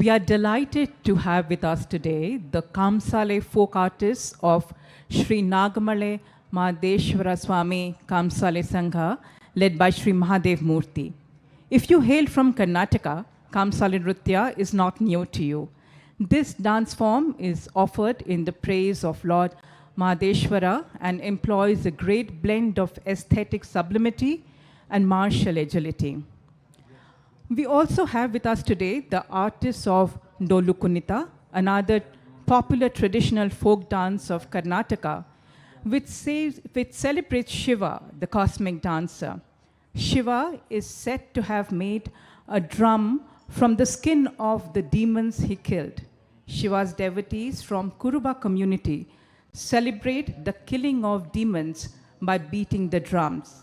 We are delighted to have with us today the Kamsale folk artists of Sri Nagamale Mahadeshwara Swami Kamsale Sangha, led by Sri Mahadev Murthy. If you hail from Karnataka, Kamsale Nritya is not new to you. This dance form is offered in the praise of Lord Mahadeshwara and employs a great blend of aesthetic sublimity and martial agility. We also have with us today the artists of Dolu Kunita, another popular traditional folk dance of Karnataka, which celebrates Shiva, the cosmic dancer. Shiva is said to have made a drum from the skin of the demons he killed. Shiva's devotees from Kuruba community celebrate the killing of demons by beating the drums.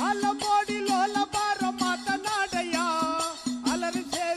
Alambodi lola bara matanadaya, alarse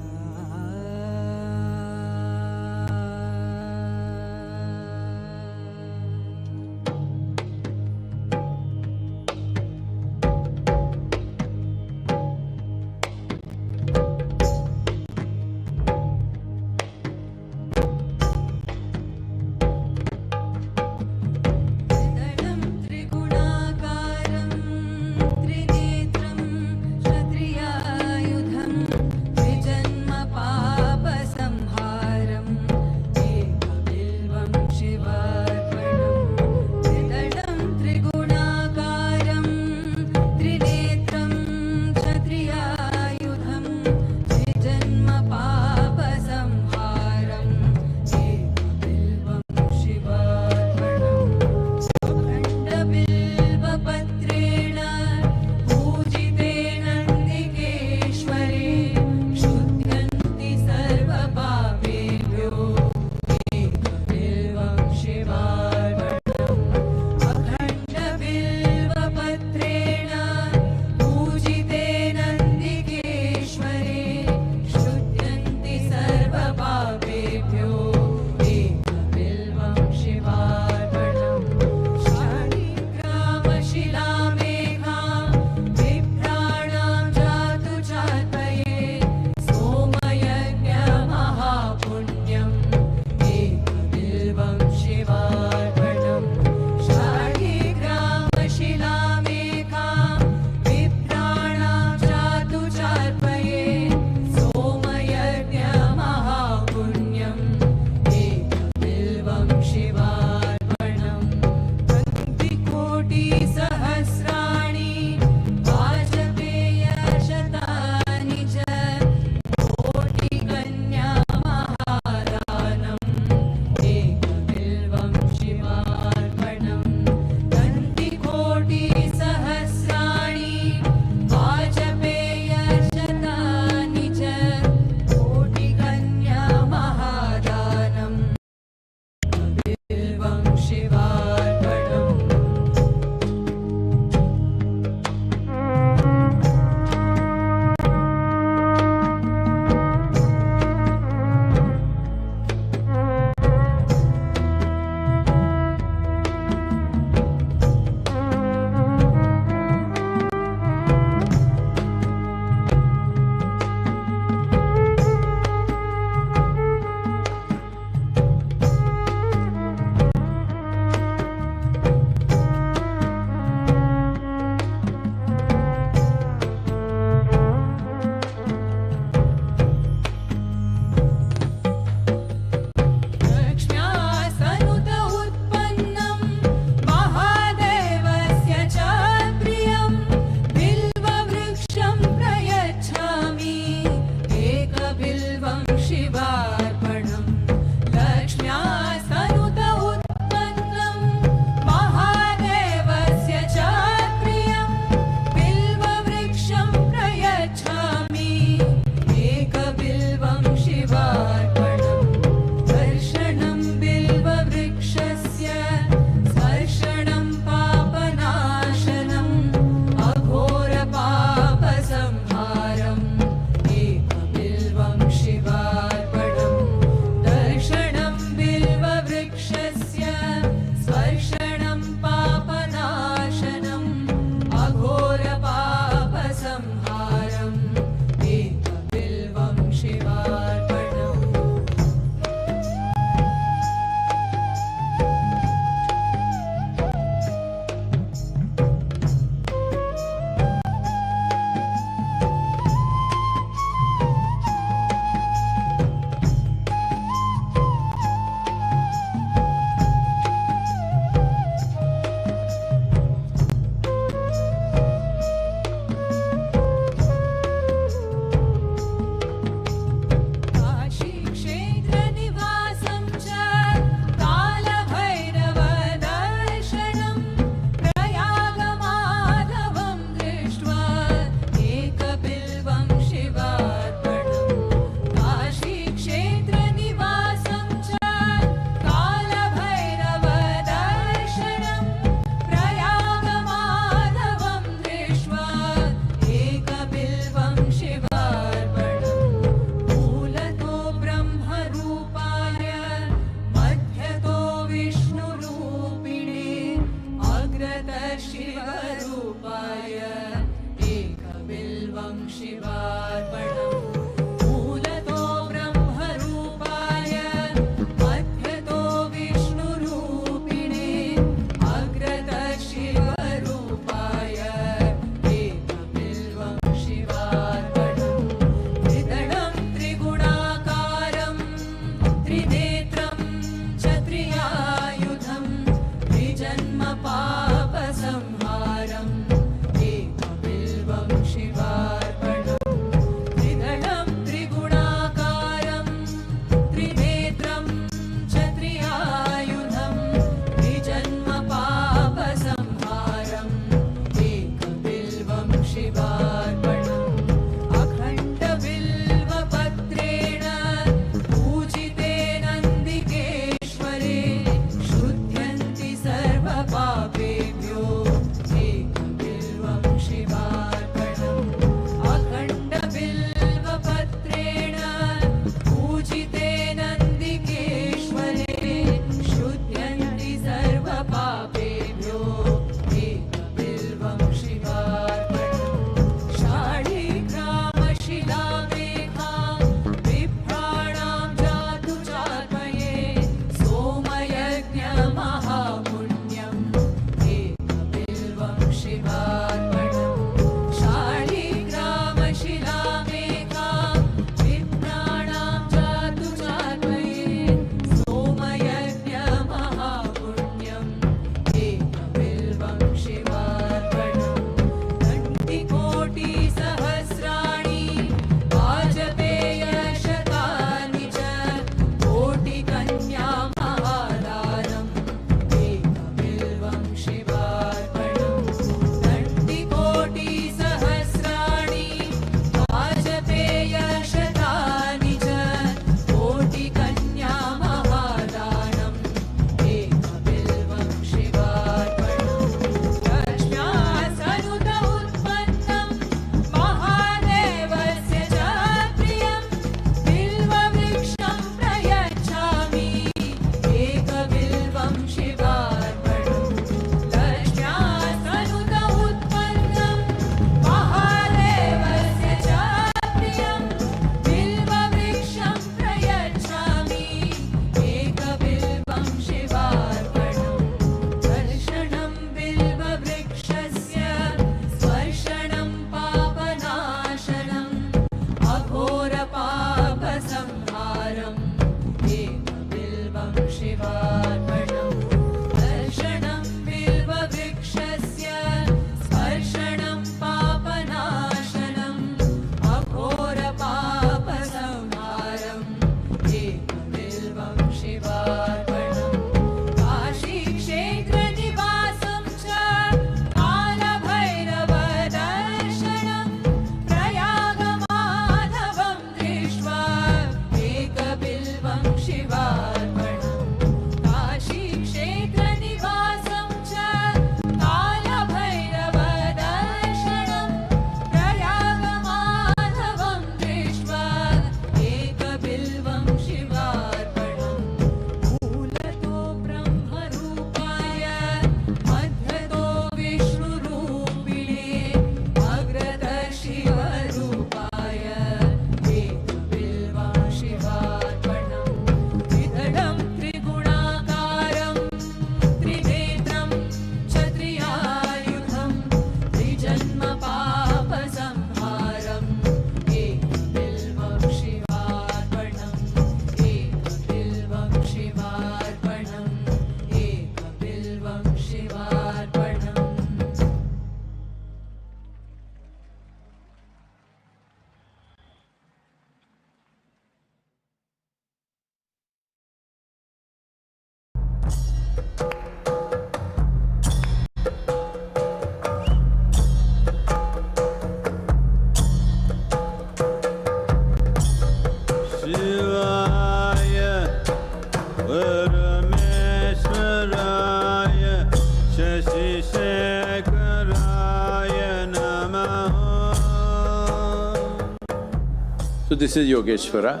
So this is Yogeshwara.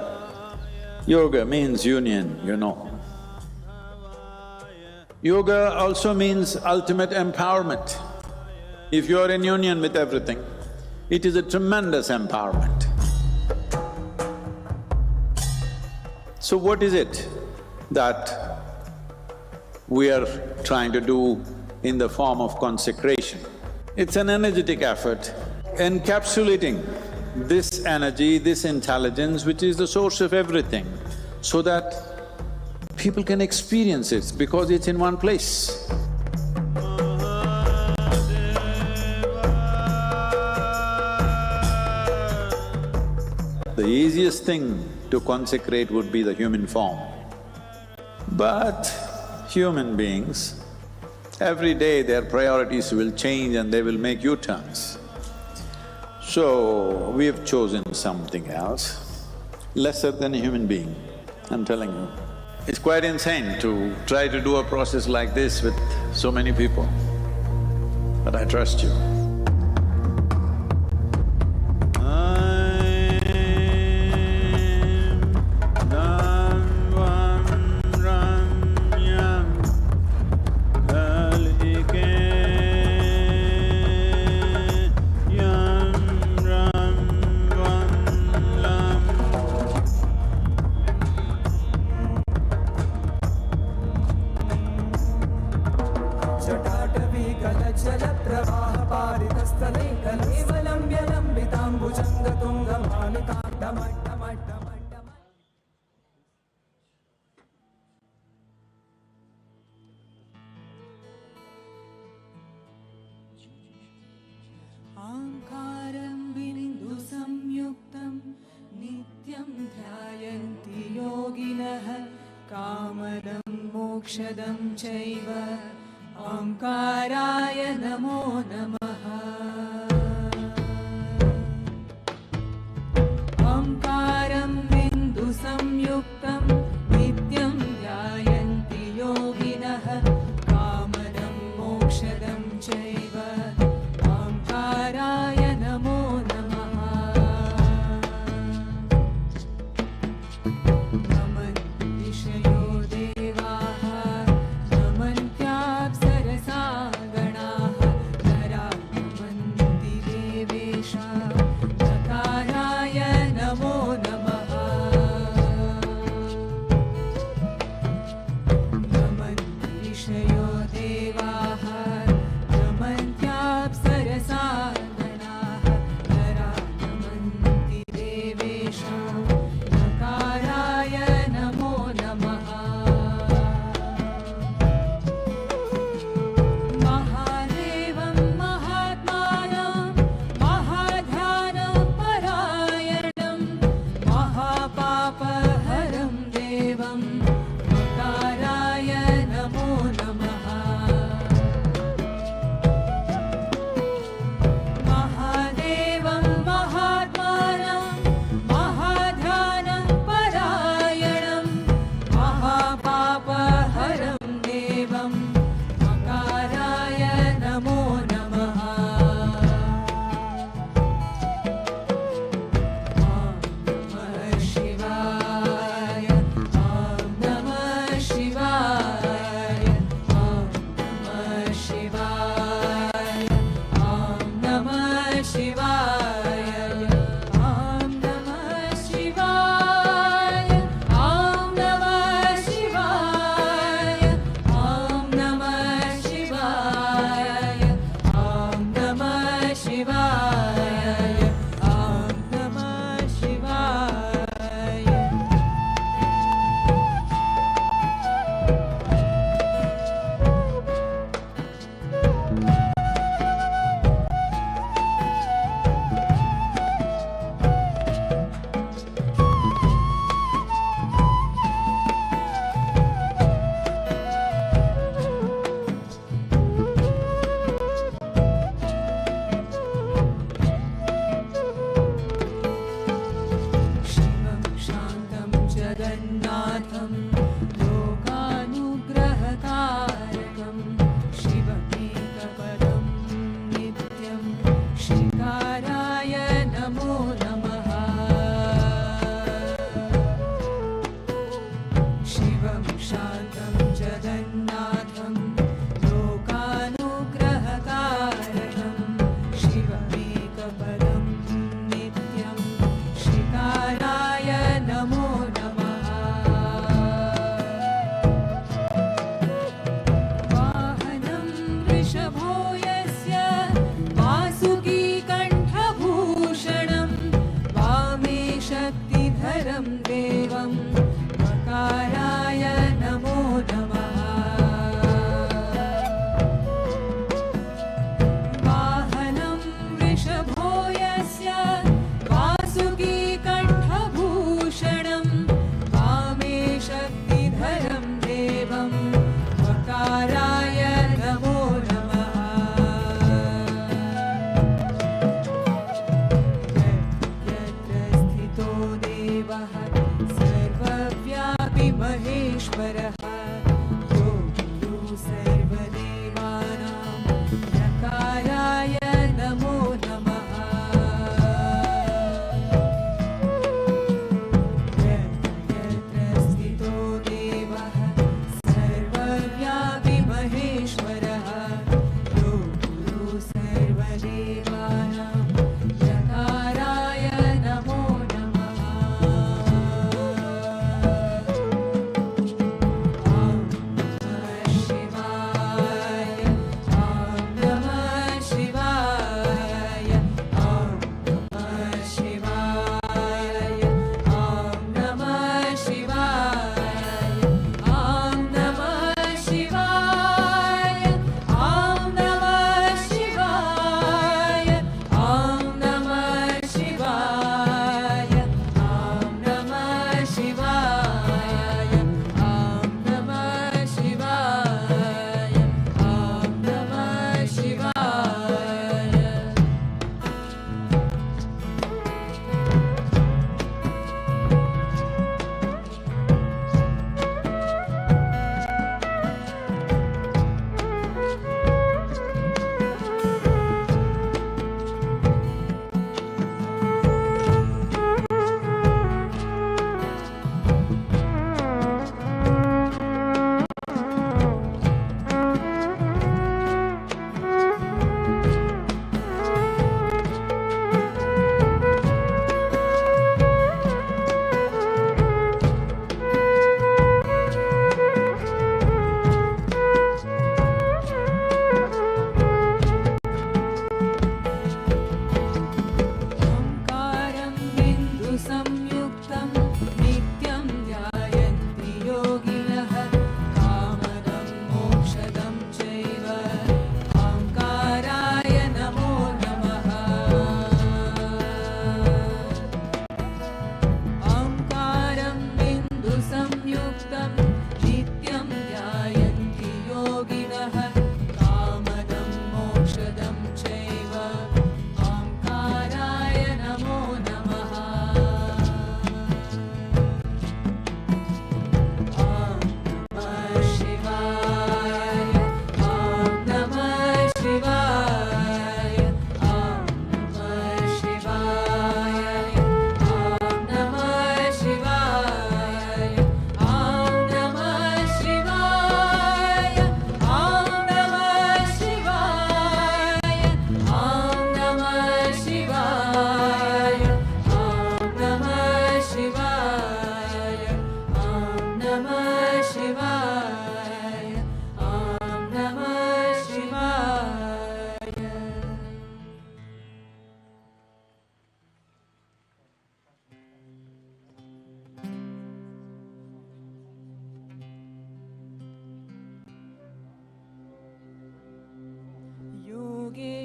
Yoga means union, you know. Yoga also means ultimate empowerment. If you are in union with everything, it is a tremendous empowerment. So what is it that we are trying to do in the form of consecration? It's an energetic effort encapsulating this energy, this intelligence which is the source of everything, so that people can experience it because it's in one place. The easiest thing to consecrate would be the human form. But human beings, every day their priorities will change and they will make U-turns. So, we have chosen something else, lesser than a human being, I'm telling you. It's quite insane to try to do a process like this with so many people, but I trust you. कामदं मोक्षदं चैव ओंकाराय नमो नमः। ओंकारं बिन्दुसंयुक्तं नित्यं ध्यायन्ति योगिनः कामदं मोक्षदं चैव ओंकाराय नमो नमः। ऋषयो देवाः नमन्त्याप्सरसा गणाः नरा नमन्ति देवेश नकाराय नमो नमः। नमन्ति ऋषयो देवाः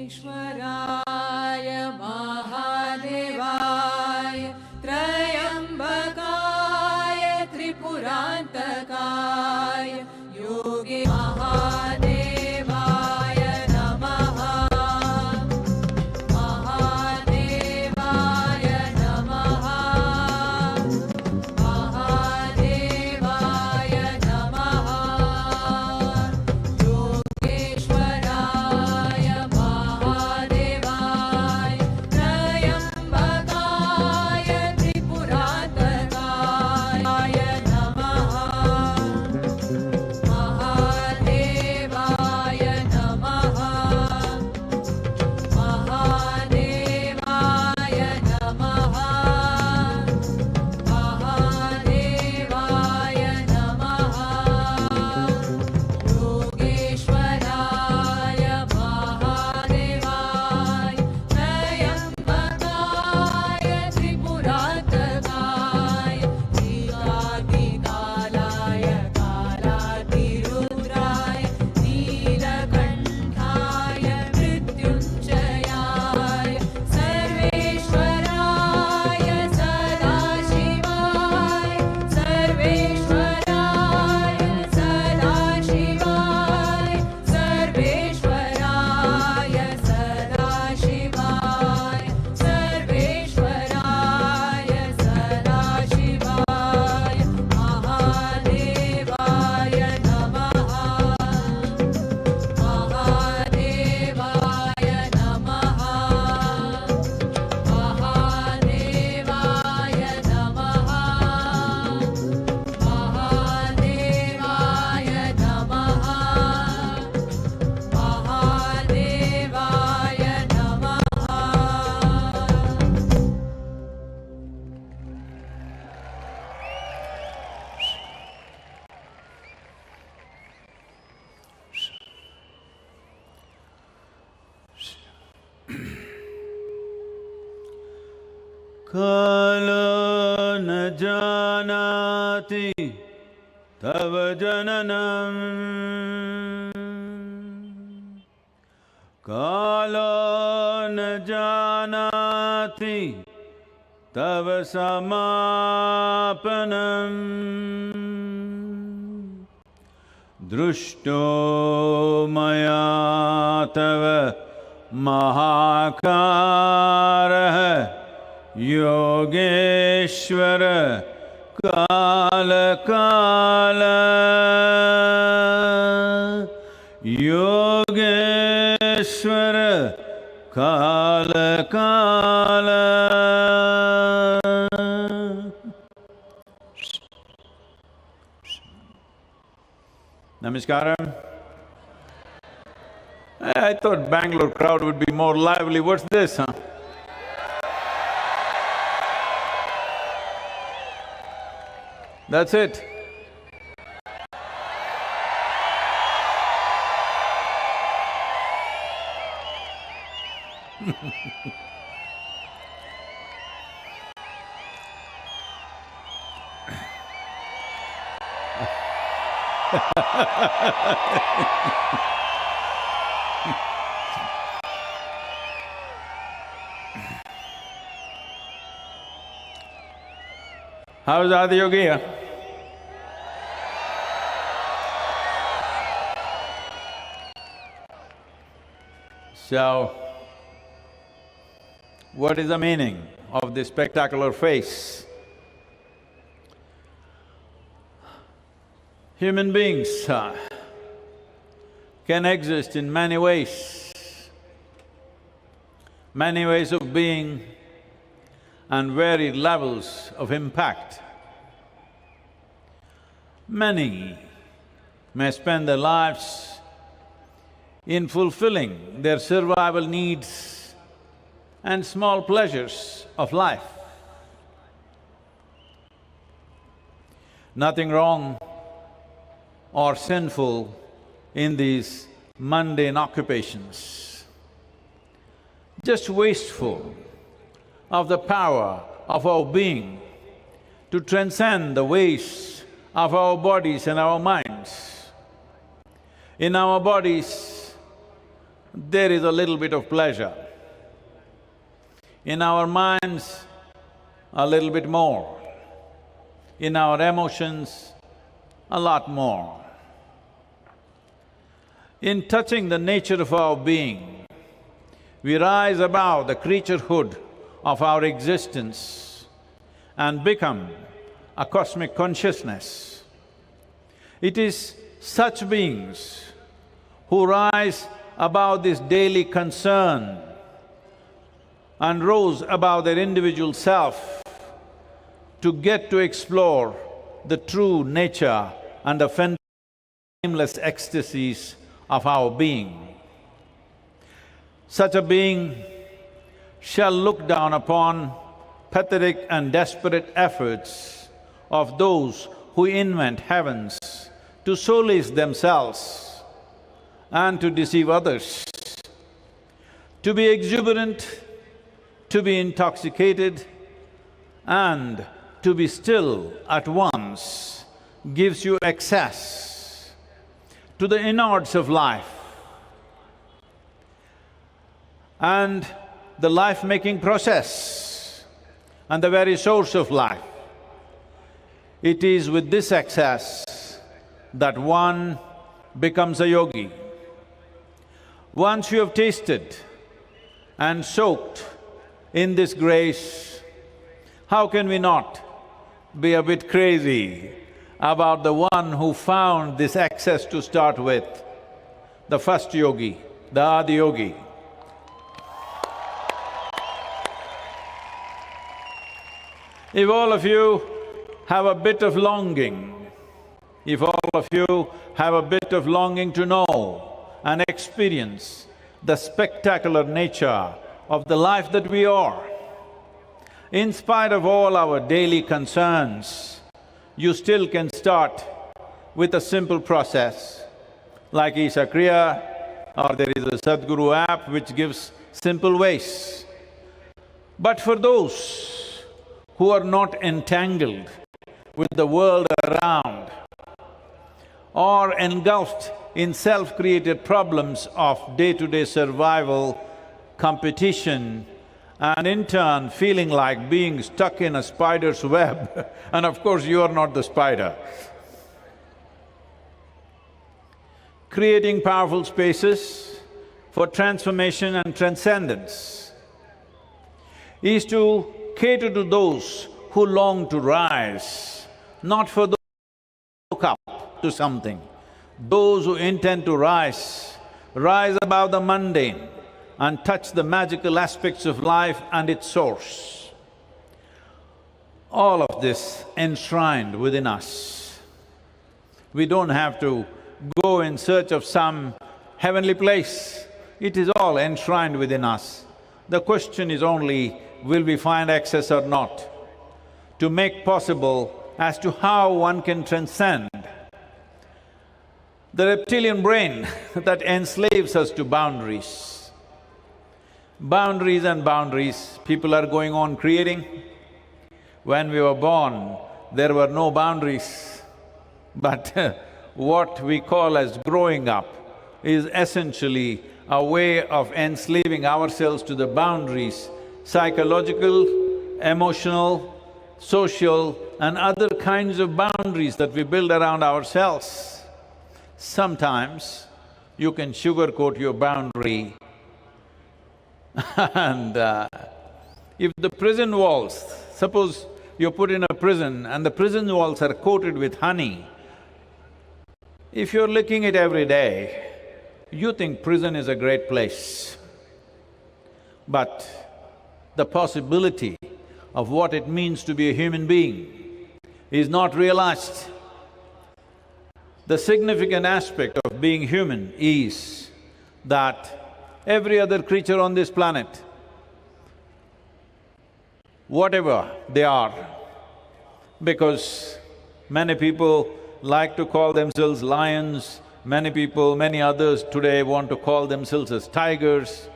योगेश्वराय महादेवाय त्रयम्बकाय त्रिपुरान्तकाय योगे महादेवाय नमः महादेवाय नमः महादेवाय नमः योगेश्वराय महादेवाय त्रयम्बकाय त्रिपुरान्तकाय नमः महादेवाय नमः महादेवाय नमः महादेवाय नमः योगेश्वराय महादेवाय त्रयम्बकाय त्रिपुरान्तकाय नीलादिकालाय कालातिरुद्राय नीलकण्ठाय मृत्युञ्जयाय सर्वेश्वराय सदाशिवाय सर्वेश्वराय सदाशिवाय सर्वेश्वराय सदाशिवाय सर्वेश्वराय सदाशिवाय महादेवाय नमः महादेवाय नमः महादेवाय नमः महादेवाय नमः महादेवाय नमः कालो न जानाति तव जननम् कालो न जानाति तव समापनम् दृष्टो मया तव महाकारः योगेश्वर काल काल योगेश्वर काल काल Namaskaram. I thought Bangalore crowd would be more lively. What's this, huh? That's it. How's Adi Yogi? So, what is the meaning of this spectacular face? Human beings can exist in many ways of being and varied levels of impact. Many may spend their lives in fulfilling their survival needs and small pleasures of life. Nothing wrong or sinful in these mundane occupations, just wasteful of the power of our being to transcend the waste of our bodies and our minds. In our bodies, there is a little bit of pleasure. In our minds, a little bit more. In our emotions, a lot more. In touching the nature of our being, we rise above the creaturehood of our existence and become a cosmic consciousness. It is such beings who rise above this daily concern and rose above their individual self to get to explore the true nature and the fathomless ecstasies of our being. Such a being shall look down upon pathetic and desperate efforts of those who invent heavens to solace themselves and to deceive others. To be exuberant, to be intoxicated, and to be still at once gives you access to the innards of life and the life-making process and the very source of life. It is with this access that one becomes a yogi. Once you have tasted and soaked in this grace, how can we not be a bit crazy about the one who found this access to start with, the first yogi, the Adi Yogi? If all of you have a bit of longing, if all of you have a bit of longing to know and experience the spectacular nature of the life that we are, in spite of all our daily concerns, you still can start with a simple process like ISHA Kriya, or there is a Sadhguru app which gives simple ways. But for those who are not entangled with the world around or engulfed in self-created problems of day-to-day survival, competition, and in turn feeling like being stuck in a spider's web and of course you are not the spider. Creating powerful spaces for transformation and transcendence is to cater to those who long to rise, not for those who look up to something. Those who intend to rise above the mundane and touch the magical aspects of life and its source. All of this enshrined within us. We don't have to go in search of some heavenly place. It is all enshrined within us. The question is only, will we find access or not, to make possible as to how one can transcend the reptilian brain that enslaves us to boundaries. Boundaries and boundaries, people are going on creating. When we were born, there were no boundaries. But what we call as growing up is essentially a way of enslaving ourselves to the boundaries, psychological, emotional, social and other kinds of boundaries that we build around ourselves. Sometimes you can sugarcoat your boundary and if the prison walls, suppose you're put in a prison and the prison walls are coated with honey, if you're licking it every day, you think prison is a great place. But the possibility of what it means to be a human being is not realized. The significant aspect of being human is that every other creature on this planet, whatever they are, because many people like to call themselves lions, many others today want to call themselves as tigers.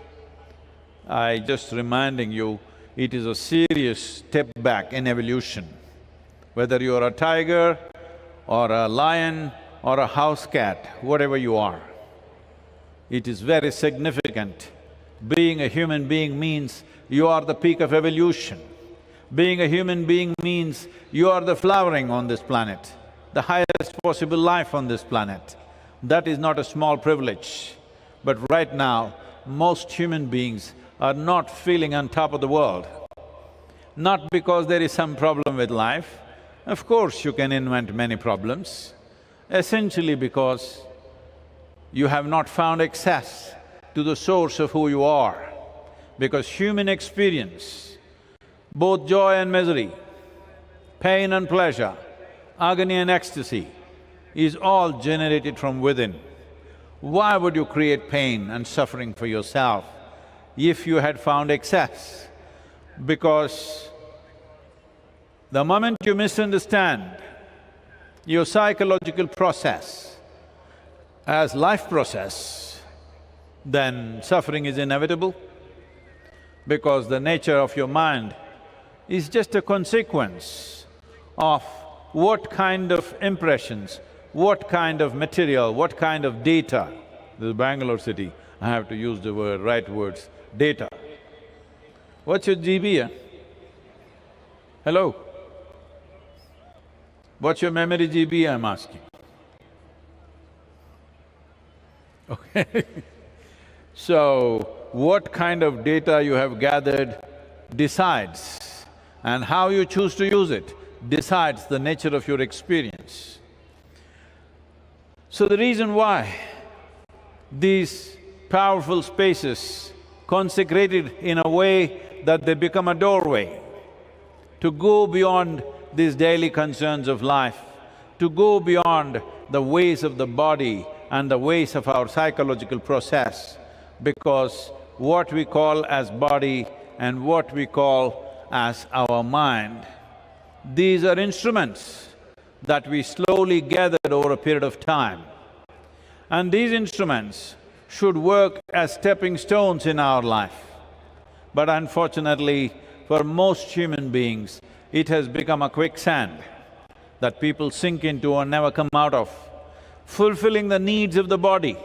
Just reminding you, it is a serious step back in evolution. Whether you are a tiger or a lion or a house cat, whatever you are, it is very significant. Being a human being means you are the peak of evolution. Being a human being means you are the flowering on this planet, the highest possible life on this planet. That is not a small privilege. But right now, most human beings are not feeling on top of the world. Not because there is some problem with life, of course you can invent many problems, essentially because you have not found access to the source of who you are. Because human experience, both joy and misery, pain and pleasure, agony and ecstasy, is all generated from within. Why would you create pain and suffering for yourself if you had found excess? Because the moment you misunderstand your psychological process as life process, then suffering is inevitable, because the nature of your mind is just a consequence of what kind of impressions, what kind of material, what kind of data. This is Bangalore city, I have to use the right words, data. What's your GB? Hello? What's your memory GB, I'm asking? Okay. So, what kind of data you have gathered decides, and how you choose to use it decides the nature of your experience. So the reason why these powerful spaces consecrated in a way that they become a doorway to go beyond these daily concerns of life, to go beyond the ways of the body and the ways of our psychological process, because what we call as body and what we call as our mind, these are instruments that we slowly gathered over a period of time. And these instruments should work as stepping stones in our life. But unfortunately, for most human beings, it has become a quicksand that people sink into and never come out of. Fulfilling the needs of the body,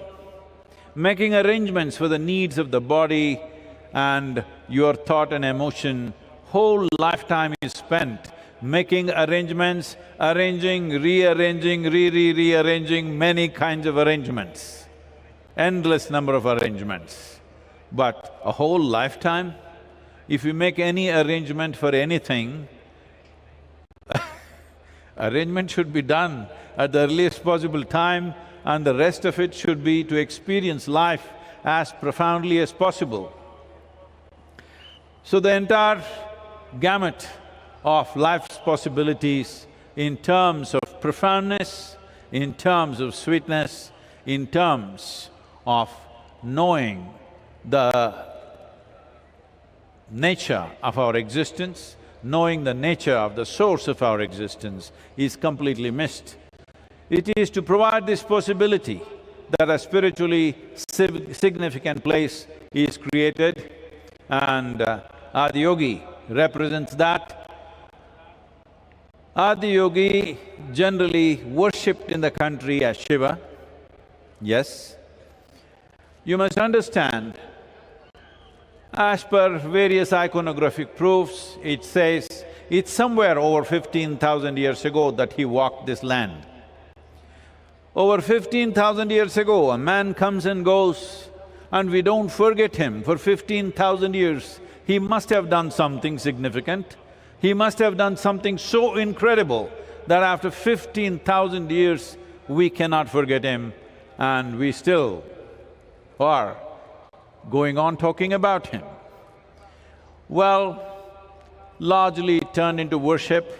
making arrangements for the needs of the body and your thought and emotion, whole lifetime is spent making arrangements, arranging, rearranging, rearranging many kinds of arrangements, endless number of arrangements. But a whole lifetime, if you make any arrangement for anything, arrangement should be done at the earliest possible time, and the rest of it should be to experience life as profoundly as possible. So the entire gamut of life's possibilities in terms of profoundness, in terms of sweetness, in terms of knowing the nature of our existence, knowing the nature of the source of our existence is completely missed. It is to provide this possibility that a spiritually significant place is created, and Adiyogi represents that. Adiyogi generally worshipped in the country as Shiva, yes. You must understand, as per various iconographic proofs, it says it's somewhere over 15,000 years ago that he walked this land. Over 15,000 years ago, a man comes and goes and we don't forget him. For 15,000 years, he must have done something significant. He must have done something so incredible that after 15,000 years, we cannot forget him, and we still are going on talking about him. Well, largely it turned into worship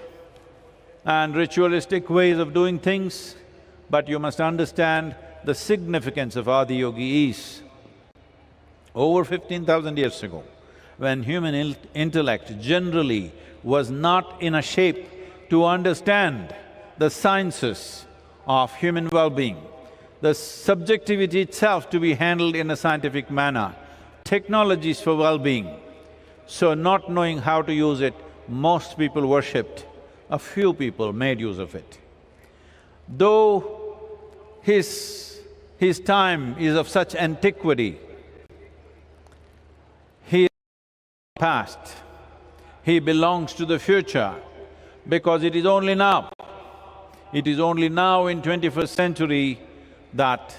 and ritualistic ways of doing things, but you must understand the significance of Adiyogi is over 15,000 years ago, when human intellect generally was not in a shape to understand the sciences of human well-being, the subjectivity itself to be handled in a scientific manner, technologies for well-being. So not knowing how to use it, most people worshipped, a few people made use of it. Though his His time is of such antiquity. He is past. He belongs to the future because it is only now in 21st century that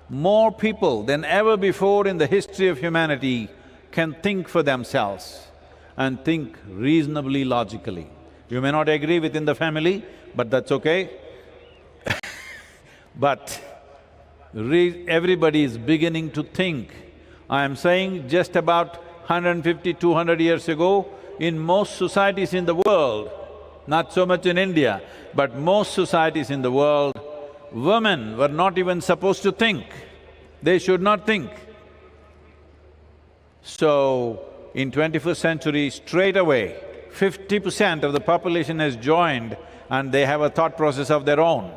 more people than ever before in the history of humanity can think for themselves and think reasonably logically. You may not agree within the family, but that's okay. But everybody is beginning to think. I am saying just about 150, 200 years ago, in most societies in the world, not so much in India, but most societies in the world, women were not even supposed to think. They should not think. So, in 21st century, straight away, 50% of the population has joined and they have a thought process of their own.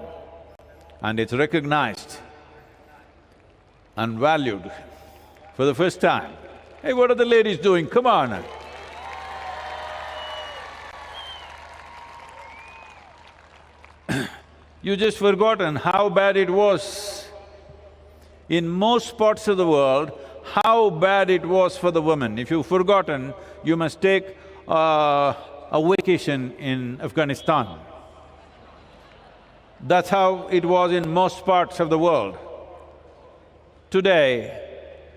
And it's recognized and valued for the first time. Hey, what are the ladies doing? Come on! You just forgotten how bad it was. In most parts of the world, how bad it was for the women. If you've forgotten, you must take a vacation in Afghanistan. That's how it was in most parts of the world. Today,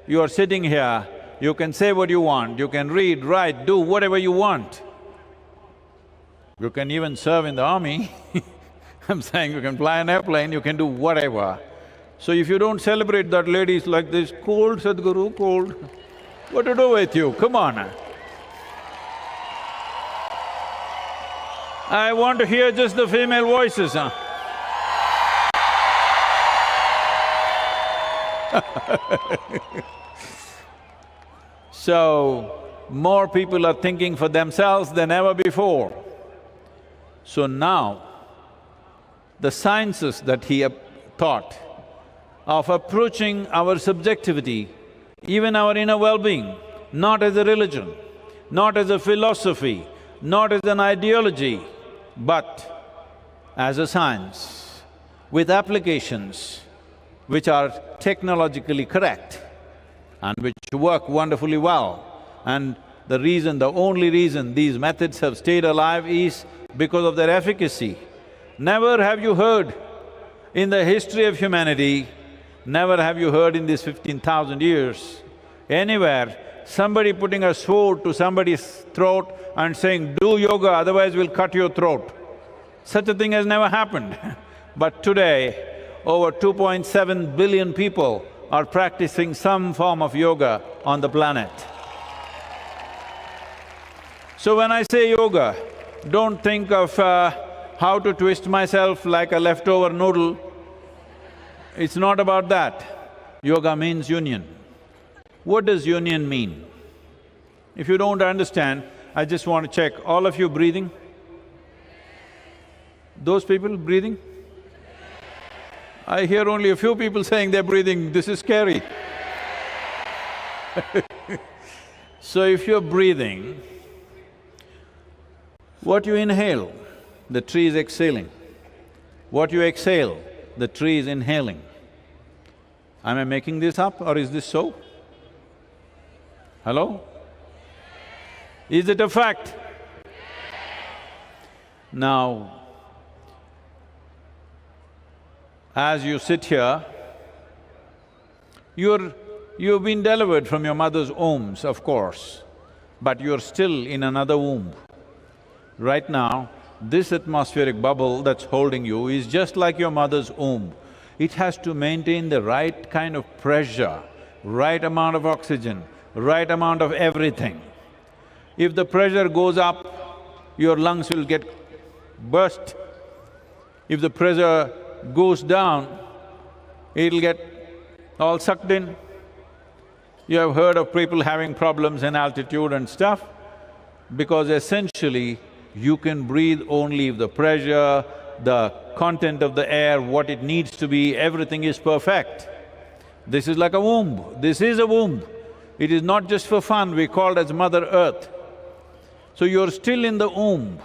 you are sitting here, you can say what you want, you can read, write, do whatever you want. You can even serve in the army I'm saying you can fly an airplane, you can do whatever. So if you don't celebrate that ladies like this, cold Sadhguru, cold, what to do with you? Come on. I want to hear just the female voices, huh? So, more people are thinking for themselves than ever before. So now, the sciences that he taught of approaching our subjectivity, even our inner well-being, not as a religion, not as a philosophy, not as an ideology, but as a science with applications which are technologically correct and which work wonderfully well. And the reason, the only reason these methods have stayed alive is because of their efficacy. Never have you heard in the history of humanity, never have you heard in these 15,000 years, anywhere, somebody putting a sword to somebody's throat and saying, do yoga, otherwise we'll cut your throat. Such a thing has never happened. But today, over 2.7 billion people are practicing some form of yoga on the planet. So when I say yoga, don't think of how to twist myself like a leftover noodle. It's not about that. Yoga means union. What does union mean? If you don't understand, I just want to check, all of you breathing? Those people breathing? I hear only a few people saying they're breathing, this is scary. So if you're breathing, what you inhale, the tree is exhaling. What you exhale, the tree is inhaling. Am I making this up or is this so? Hello? Is it a fact? Now, as you sit here, you've been delivered from your mother's wombs, of course, but you're still in another womb. Right now, this atmospheric bubble that's holding you is just like your mother's womb. It has to maintain the right kind of pressure, right amount of oxygen, right amount of everything. If the pressure goes up, your lungs will get burst. If the pressure goes down, it'll get all sucked in. You have heard of people having problems in altitude and stuff, because essentially you can breathe only if the pressure, the content of the air, what it needs to be, everything is perfect. This is like a womb, this is a womb. It is not just for fun, we call it as Mother Earth. So you're still in the womb.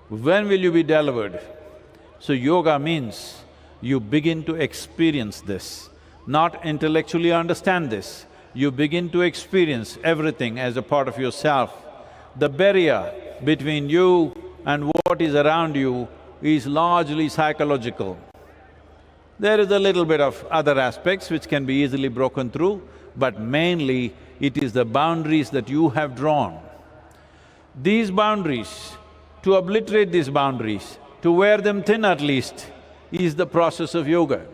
When will you be delivered? So yoga means you begin to experience this. not intellectually understand this, you begin to experience everything as a part of yourself. The barrier between you and what is around you is largely psychological. There is a little bit of other aspects which can be easily broken through, but mainly it is the boundaries that you have drawn. These boundaries, to obliterate these boundaries, to wear them thin at least, is the process of yoga.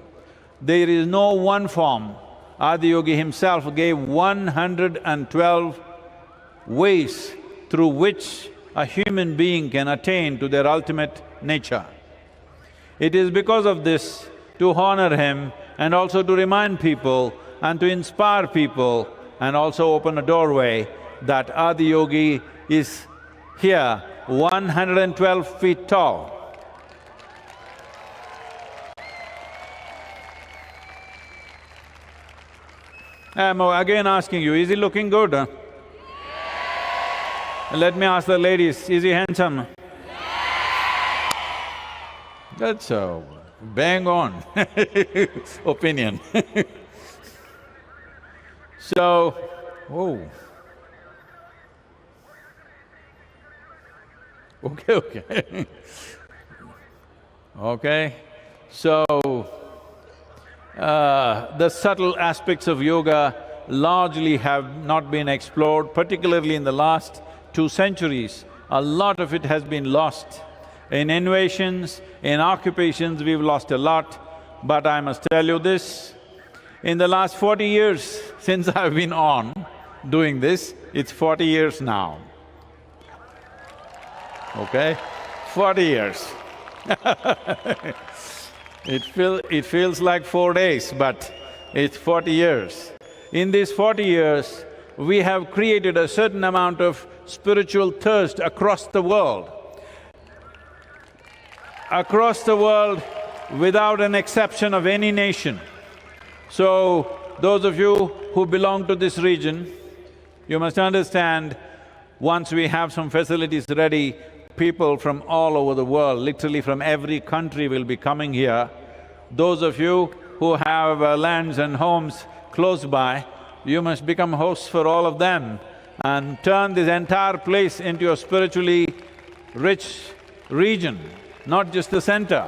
There is no one form. Adiyogi himself gave 112 ways through which a human being can attain to their ultimate nature. It is because of this, to honor him and also to remind people and to inspire people and also open a doorway, that Adiyogi is here 112 feet tall. I'm again asking you, is he looking good? Huh? Let me ask the ladies, is he handsome? That's a bang on opinion. So, oh. Okay. Okay, so, the subtle aspects of yoga largely have not been explored, particularly in the last 2 centuries. A lot of it has been lost. In innovations, in occupations, we've lost a lot. But I must tell you this, in the last 40 years since I've been on doing this, it's 40 years now. Okay? 40 years. It feels like 4 days, but it's 40 years. In these 40 years, we have created a certain amount of spiritual thirst across the world. Across the world, without an exception of any nation. So, those of you who belong to this region, you must understand, once we have some facilities ready, people from all over the world, literally from every country will be coming here. Those of you who have lands and homes close by, you must become hosts for all of them and turn this entire place into a spiritually rich region, not just the center.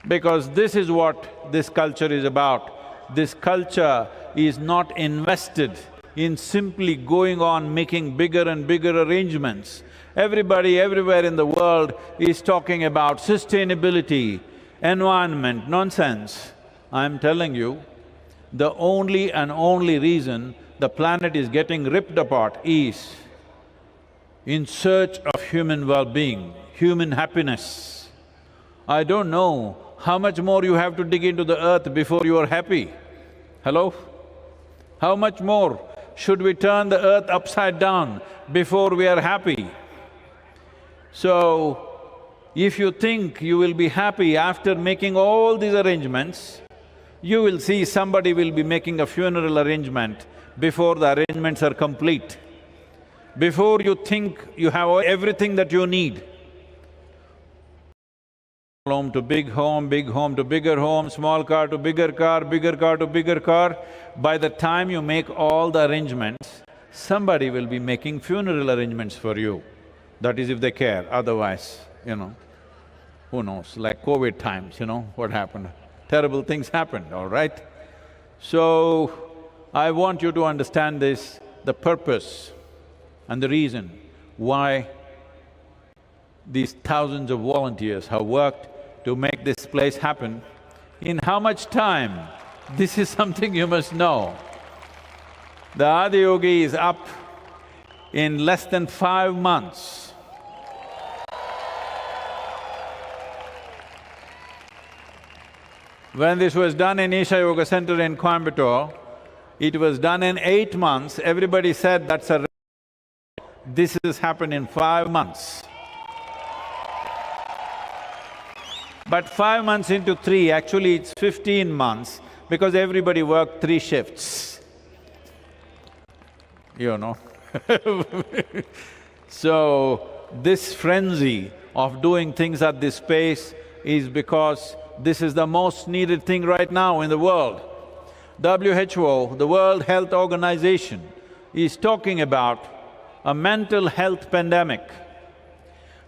Because this is what this culture is about. This culture is not invested in simply going on making bigger and bigger arrangements. Everybody everywhere in the world is talking about sustainability, environment, nonsense. I'm telling you, the only and only reason the planet is getting ripped apart is in search of human well-being, human happiness. I don't know how much more you have to dig into the earth before you are happy. Hello? How much more should we turn the earth upside down before we are happy? So, if you think you will be happy after making all these arrangements, you will see somebody will be making a funeral arrangement before the arrangements are complete. Before you think you have everything that you need. Home to big home to bigger home, small car to bigger car, bigger car to bigger car. By the time you make all the arrangements, somebody will be making funeral arrangements for you. That is if they care, otherwise, who knows, like COVID times, what happened? Terrible things happened, all right? So, I want you to understand this, the purpose and the reason why these thousands of volunteers have worked to make this place happen. In how much time? This is something you must know. The Adiyogi is up in less than 5 months. When this was done in ISHA Yoga Center in Coimbatore, it was done in 8 months. Everybody said that's a… This has happened in 5 months. But 5 months into 3, actually it's 15 months because everybody worked 3 shifts, So, this frenzy of doing things at this pace is because this is the most needed thing right now in the world. WHO, the World Health Organization, is talking about a mental health pandemic.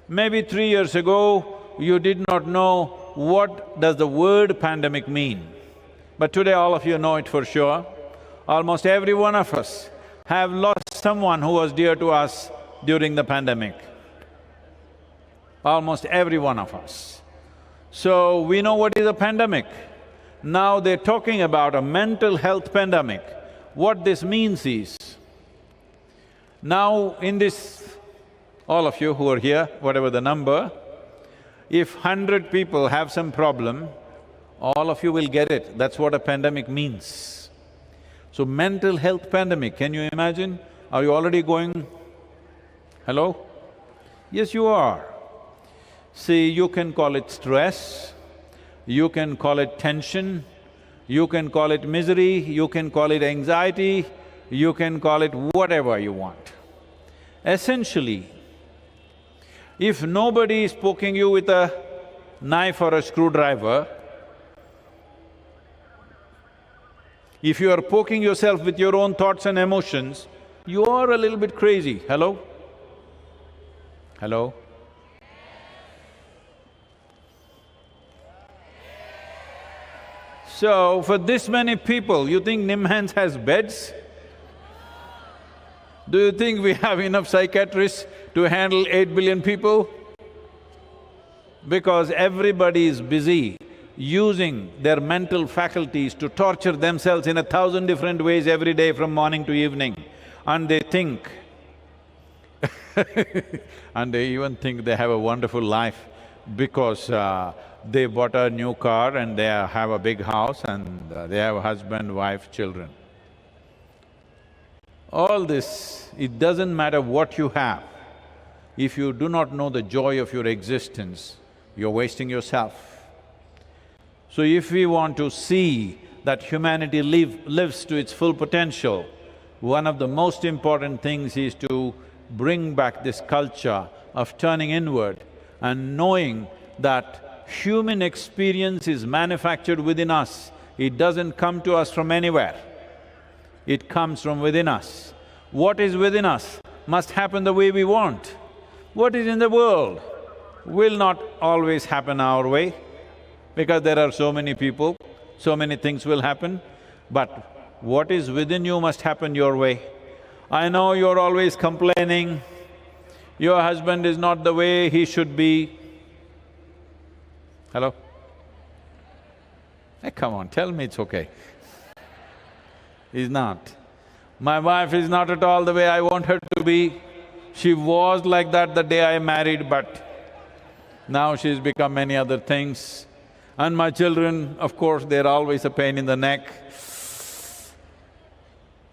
Maybe 3 years ago, you did not know what does the word pandemic mean. But today all of you know it for sure. Almost every one of us have lost someone who was dear to us during the pandemic. Almost every one of us. So we know what is a pandemic. Now they're talking about a mental health pandemic. What this means is, now in this, all of you who are here, whatever the number, if 100 people have some problem, all of you will get it. That's what a pandemic means. So mental health pandemic, can you imagine? Are you already going… Hello? Yes, you are. See, you can call it stress, you can call it tension, you can call it misery, you can call it anxiety, you can call it whatever you want. Essentially, if nobody is poking you with a knife or a screwdriver, if you are poking yourself with your own thoughts and emotions, you are a little bit crazy. Hello? Hello? So, for this many people, you think Nimhans has beds? Do you think we have enough psychiatrists to handle 8 billion people? Because everybody is busy using their mental faculties to torture themselves in 1,000 different ways every day from morning to evening. And they think and they even think they have a wonderful life because they bought a new car and they have a big house and they have a husband, wife, children. All this, it doesn't matter what you have. If you do not know the joy of your existence, you're wasting yourself. So if we want to see that humanity lives to its full potential, one of the most important things is to bring back this culture of turning inward and knowing that human experience is manufactured within us. It doesn't come to us from anywhere. It comes from within us. What is within us must happen the way we want. What is in the world will not always happen our way, because there are so many people, so many things will happen, but what is within you must happen your way. I know you're always complaining, your husband is not the way he should be. Hello? Hey, come on, tell me it's okay. He's not. My wife is not at all the way I want her to be. She was like that the day I married, but now she's become many other things. And my children, of course, they're always a pain in the neck.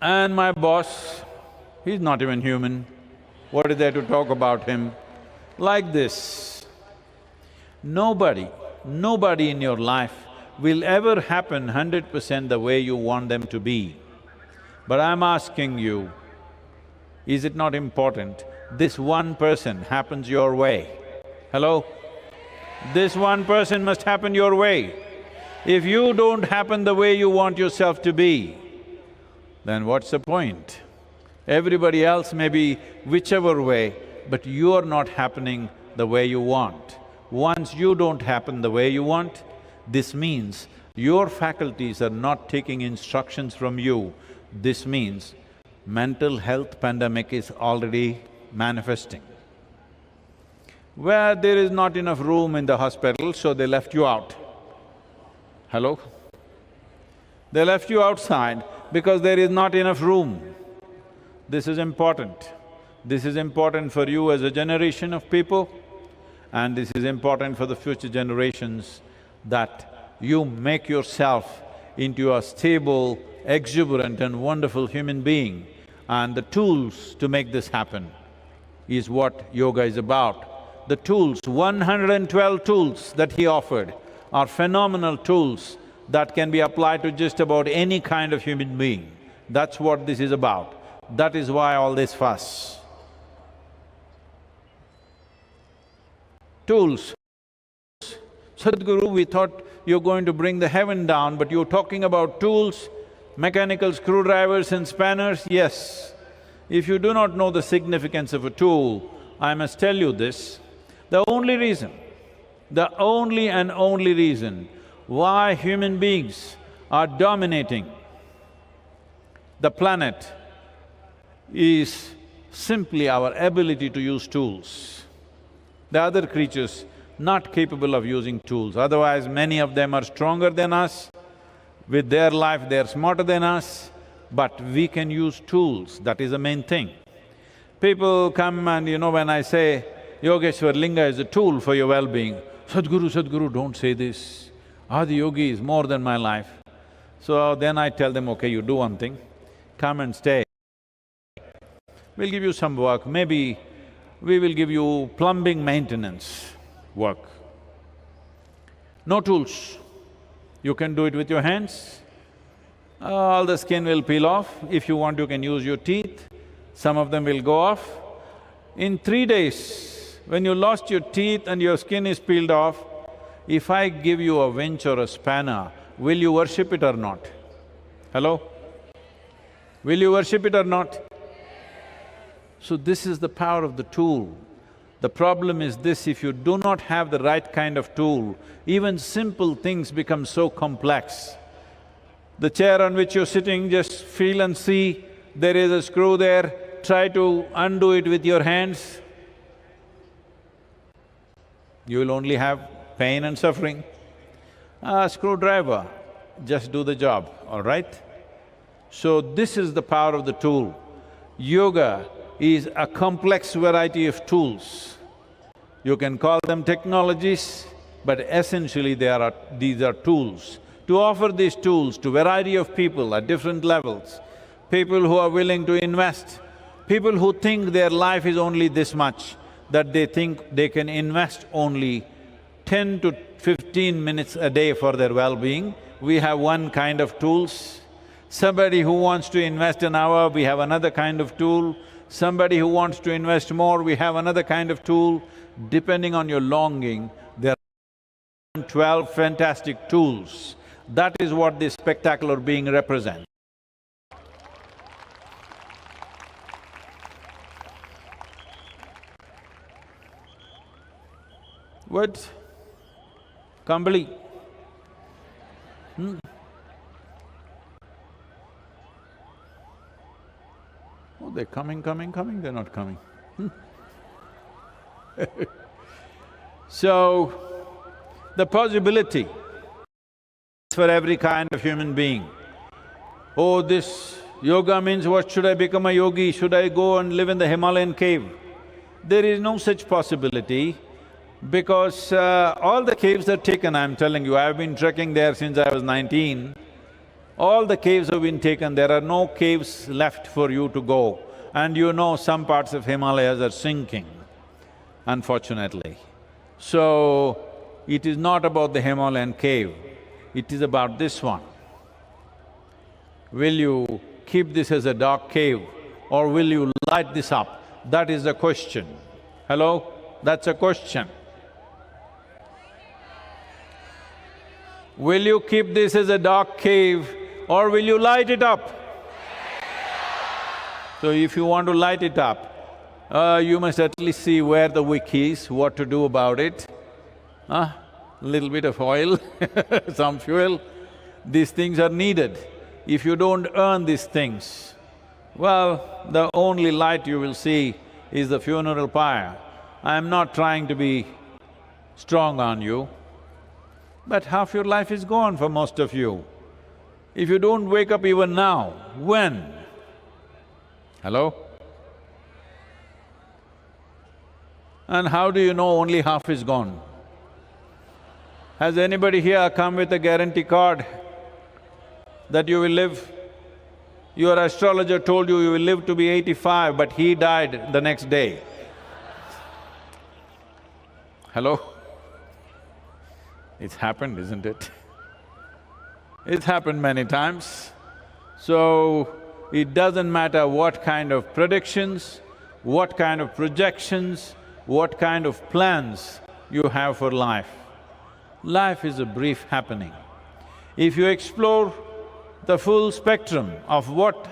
And my boss, he's not even human. What is there to talk about him? Like this. Nobody in your life will ever happen 100% the way you want them to be. But I'm asking you, is it not important this one person happens your way? Hello? This one person must happen your way. If you don't happen the way you want yourself to be, then what's the point? Everybody else may be whichever way, but you're not happening the way you want. Once you don't happen the way you want, this means your faculties are not taking instructions from you. This means mental health pandemic is already manifesting. Where there is not enough room in the hospital, so they left you out. Hello? They left you outside because there is not enough room. This is important. This is important for you as a generation of people, and this is important for the future generations, that you make yourself into a stable, exuberant and wonderful human being. And the tools to make this happen is what yoga is about. The tools, 112 tools that he offered are phenomenal tools that can be applied to just about any kind of human being. That's what this is about. That is why all this fuss. Tools. Sadhguru, we thought you're going to bring the heaven down, but you're talking about tools, mechanical screwdrivers and spanners. Yes, if you do not know the significance of a tool, I must tell you this, the only reason why human beings are dominating the planet is simply our ability to use tools. The other creatures not capable of using tools, otherwise many of them are stronger than us, with their life they're smarter than us, but we can use tools, that is the main thing. People come and when I say, Yogeshwar Linga is a tool for your well-being, Sadhguru, don't say this. Adi Yogi is more than my life. So then I tell them, okay, you do one thing, come and stay. We'll give you some work, maybe we will give you plumbing maintenance work. No tools, you can do it with your hands. All the skin will peel off. If you want, you can use your teeth, some of them will go off. In 3 days, when you lost your teeth and your skin is peeled off, if I give you a winch or a spanner, will you worship it or not? Hello? Will you worship it or not? So this is the power of the tool. The problem is this, if you do not have the right kind of tool, even simple things become so complex. The chair on which you're sitting, just feel and see, there is a screw there, try to undo it with your hands. You will only have pain and suffering. A screwdriver, just do the job, all right? So this is the power of the tool. Yoga is a complex variety of tools. You can call them technologies, but essentially these are tools. To offer these tools to variety of people at different levels, people who are willing to invest, people who think their life is only this much, that they think they can invest only 10 to 15 minutes a day for their well-being, we have one kind of tools. Somebody who wants to invest an hour, we have another kind of tool. Somebody who wants to invest more, we have another kind of tool. Depending on your longing, there are 12 fantastic tools. That is what this spectacular being represents. What? Kambali? Oh, they're coming, they're not coming. So, the possibility for every kind of human being. Oh, this yoga means what, should I become a yogi? Should I go and live in the Himalayan cave? There is no such possibility because all the caves are taken, I'm telling you, I've been trekking there since I was 19. All the caves have been taken, there are no caves left for you to go. And some parts of Himalayas are sinking, unfortunately. So, it is not about the Himalayan cave, it is about this one. Will you keep this as a dark cave or will you light this up? That is the question. Hello? That's a question. Will you keep this as a dark cave or will you light it up? So if you want to light it up, you must at least see where the wick is, what to do about it. Little bit of oil, some fuel, these things are needed. If you don't earn these things, well, the only light you will see is the funeral pyre. I'm not trying to be strong on you, but half your life is gone for most of you. If you don't wake up even now, when? Hello? And how do you know only half is gone? Has anybody here come with a guarantee card that you will live? Your astrologer told you will live to be 85, but he died the next day. Hello? It's happened, isn't it? It's happened many times. So, it doesn't matter what kind of predictions, what kind of projections, what kind of plans you have for life. Life is a brief happening. If you explore the full spectrum of what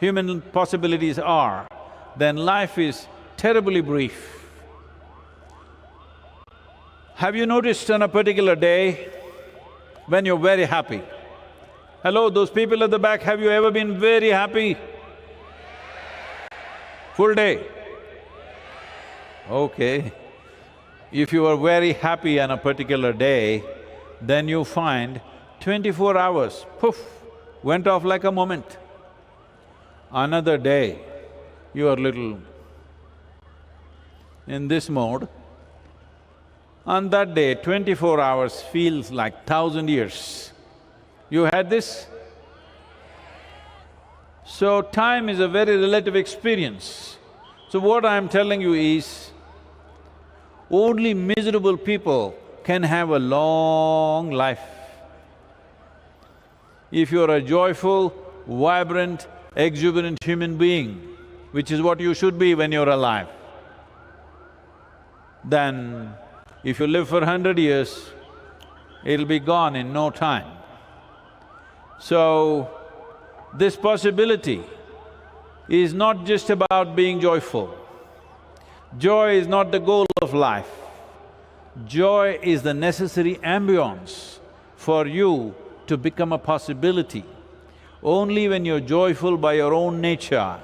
human possibilities are, then life is terribly brief. Have you noticed on a particular day when you're very happy? Hello, those people at the back, have you ever been very happy? Full day? Okay. If you are very happy on a particular day, then you find 24 hours, poof, went off like a moment. Another day, you are little in this mode. On that day, 24 hours feels like 1,000 years. You had this? So time is a very relative experience. So what I'm telling you is, only miserable people can have a long life. If you're a joyful, vibrant, exuberant human being, which is what you should be when you're alive, then if you live for 100 years, it'll be gone in no time. So, this possibility is not just about being joyful. Joy is not the goal of life. Joy is the necessary ambience for you to become a possibility. Only when you're joyful by your own nature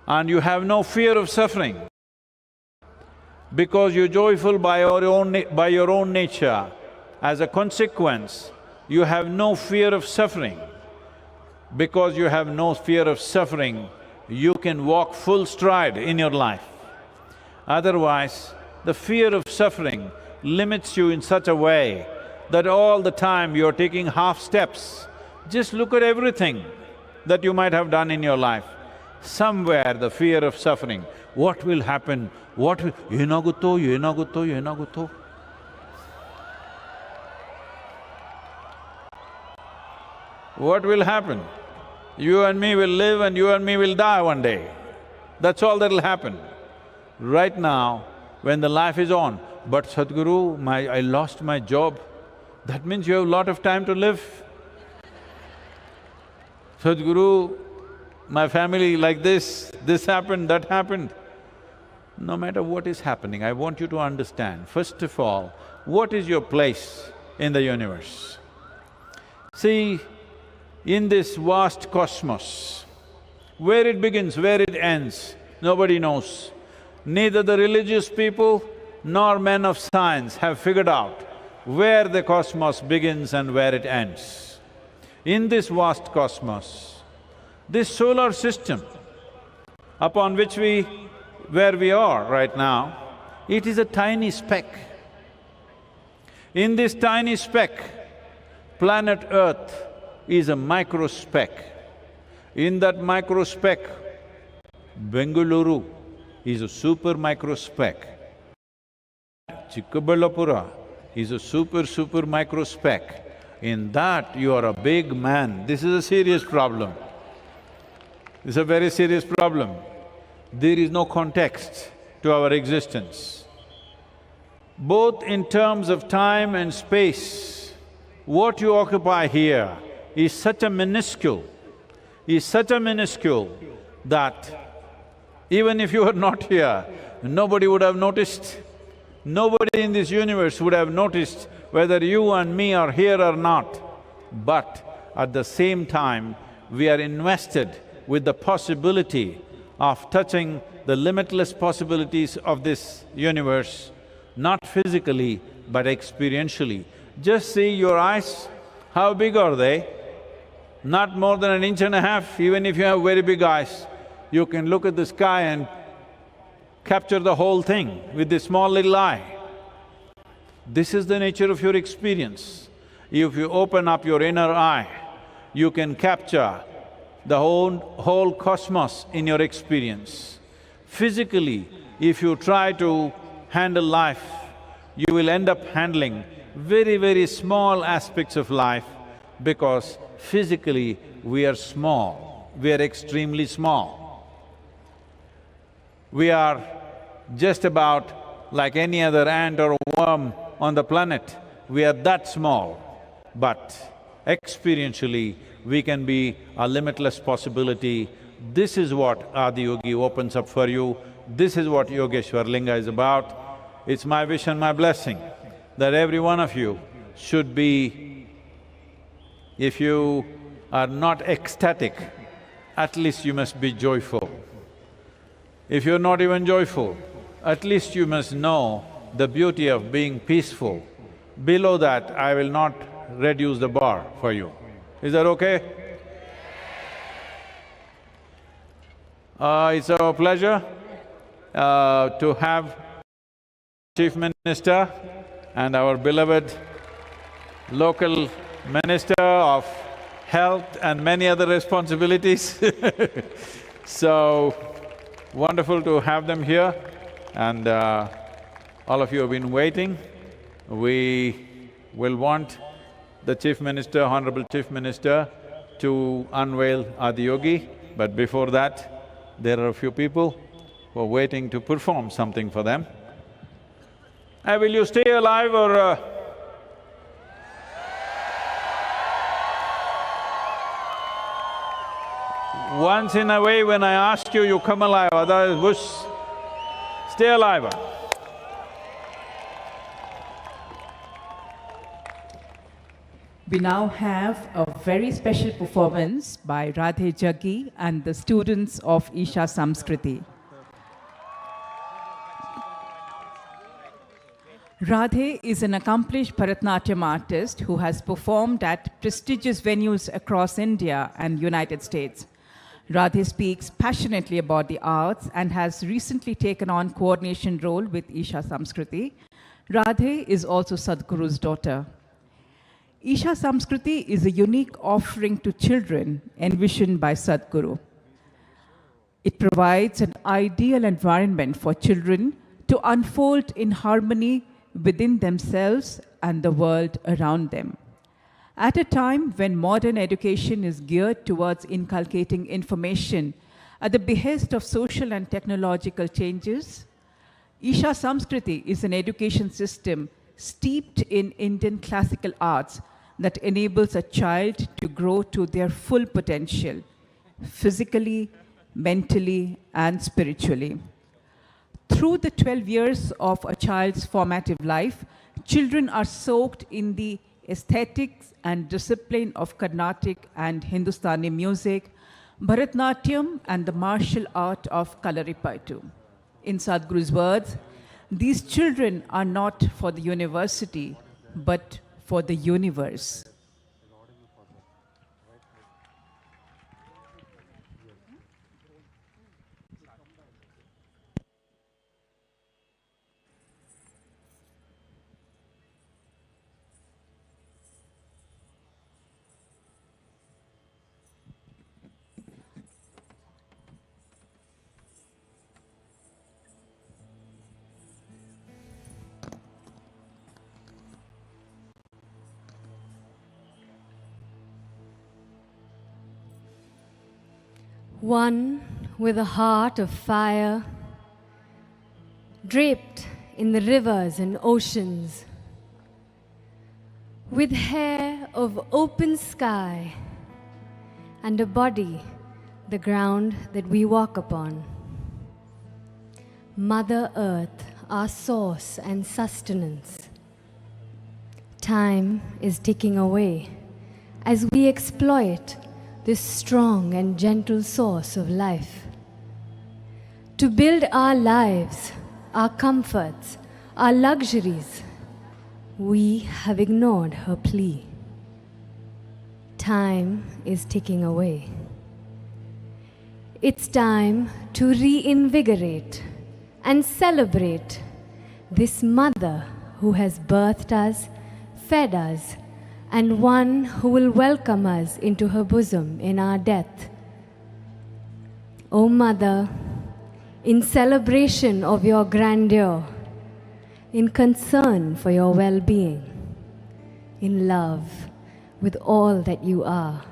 and you have no fear of suffering, because you're joyful by your own nature, as a consequence, you have no fear of suffering. Because you have no fear of suffering, you can walk full stride in your life. Otherwise, the fear of suffering limits you in such a way that all the time you're taking half steps. Just look at everything that you might have done in your life. Somewhere the fear of suffering, what will happen, what will… ಏನಾಗುತ್ತೋ ಏನಾಗುತ್ತೋ ಏನಾಗುತ್ತೋ. What will happen? You and me will live and you and me will die one day. That's all that'll happen. Right now, when the life is on, but Sadhguru, I lost my job, that means you have a lot of time to live. Sadhguru, my family like this happened, that happened. No matter what is happening, I want you to understand, first of all, what is your place in the universe? See, in this vast cosmos, where it begins, where it ends, nobody knows. Neither the religious people nor men of science have figured out where the cosmos begins and where it ends. In this vast cosmos, this solar system upon which where we are right now, it is a tiny speck. In this tiny speck, planet Earth is a micro speck. In that micro speck, Bengaluru is a super micro speck. Chikkaballapura is a super micro speck. In that, you are a big man. This is a serious problem. This is a very serious problem. There is no context to our existence. Both in terms of time and space, what you occupy here is such a minuscule, that even if you were not here, nobody would have noticed. Nobody in this universe would have noticed whether you and me are here or not. But at the same time, we are invested with the possibility of touching the limitless possibilities of this universe, not physically, but experientially. Just see your eyes, how big are they? Not more than 1.5 inches, even if you have very big eyes. You can look at the sky and capture the whole thing with this small little eye. This is the nature of your experience. If you open up your inner eye, you can capture the whole cosmos in your experience. Physically, if you try to handle life, you will end up handling very small aspects of life, because physically we are small, we are extremely small. We are just about like any other ant or worm on the planet. we are that small, but experientially we can be a limitless possibility. This is what Adiyogi opens up for you. This is what Yogeshwar Linga is about. It's my wish and my blessing that every one of you should be, if you are not ecstatic, at least you must be joyful. If you're not even joyful, at least you must know the beauty of being peaceful. Below that, I will not reduce the bar for you. Is that okay? It's our pleasure to have Chief Minister and our beloved local Minister of Health and many other responsibilities So, wonderful to have them here, and all of you have been waiting. We will want the Chief Minister, Honorable Chief Minister, to unveil Adiyogi, but before that, there are a few people who are waiting to perform something for them. Will you stay alive or… Once in a way, when I ask you, you come alive, otherwise, whoosh, stay alive. We now have a very special performance by Radhe Jaggi and the students of ISHA Samskriti. Radhe is an accomplished Bharatanatyam artist who has performed at prestigious venues across India and United States. Radhe speaks passionately about the arts and has recently taken on coordination role with ISHA Samskriti. Radhe is also Sadhguru's daughter. ISHA Samskriti is a unique offering to children envisioned by Sadhguru. It provides an ideal environment for children to unfold in harmony within themselves and the world around them. At a time when modern education is geared towards inculcating information at the behest of social and technological changes, ISHA Samskriti is an education system steeped in Indian classical arts that enables a child to grow to their full potential, physically, mentally, and spiritually. Through the 12 years of a child's formative life, children are soaked in the aesthetics and discipline of Carnatic and Hindustani music, Bharatanatyam, and the martial art of Kalaripayattu. In Sadhguru's words, these children are not for the university, but for the universe. One with a heart of fire, draped in the rivers and oceans, with hair of open sky and a body, the ground that we walk upon. Mother Earth, our source and sustenance. Time is ticking away as we exploit this strong and gentle source of life. To build our lives, our comforts, our luxuries, we have ignored her plea. Time is ticking away. It's time to reinvigorate and celebrate this mother who has birthed us, fed us, and one who will welcome us into her bosom in our death. O Mother, in celebration of your grandeur, in concern for your well-being, in love with all that you are,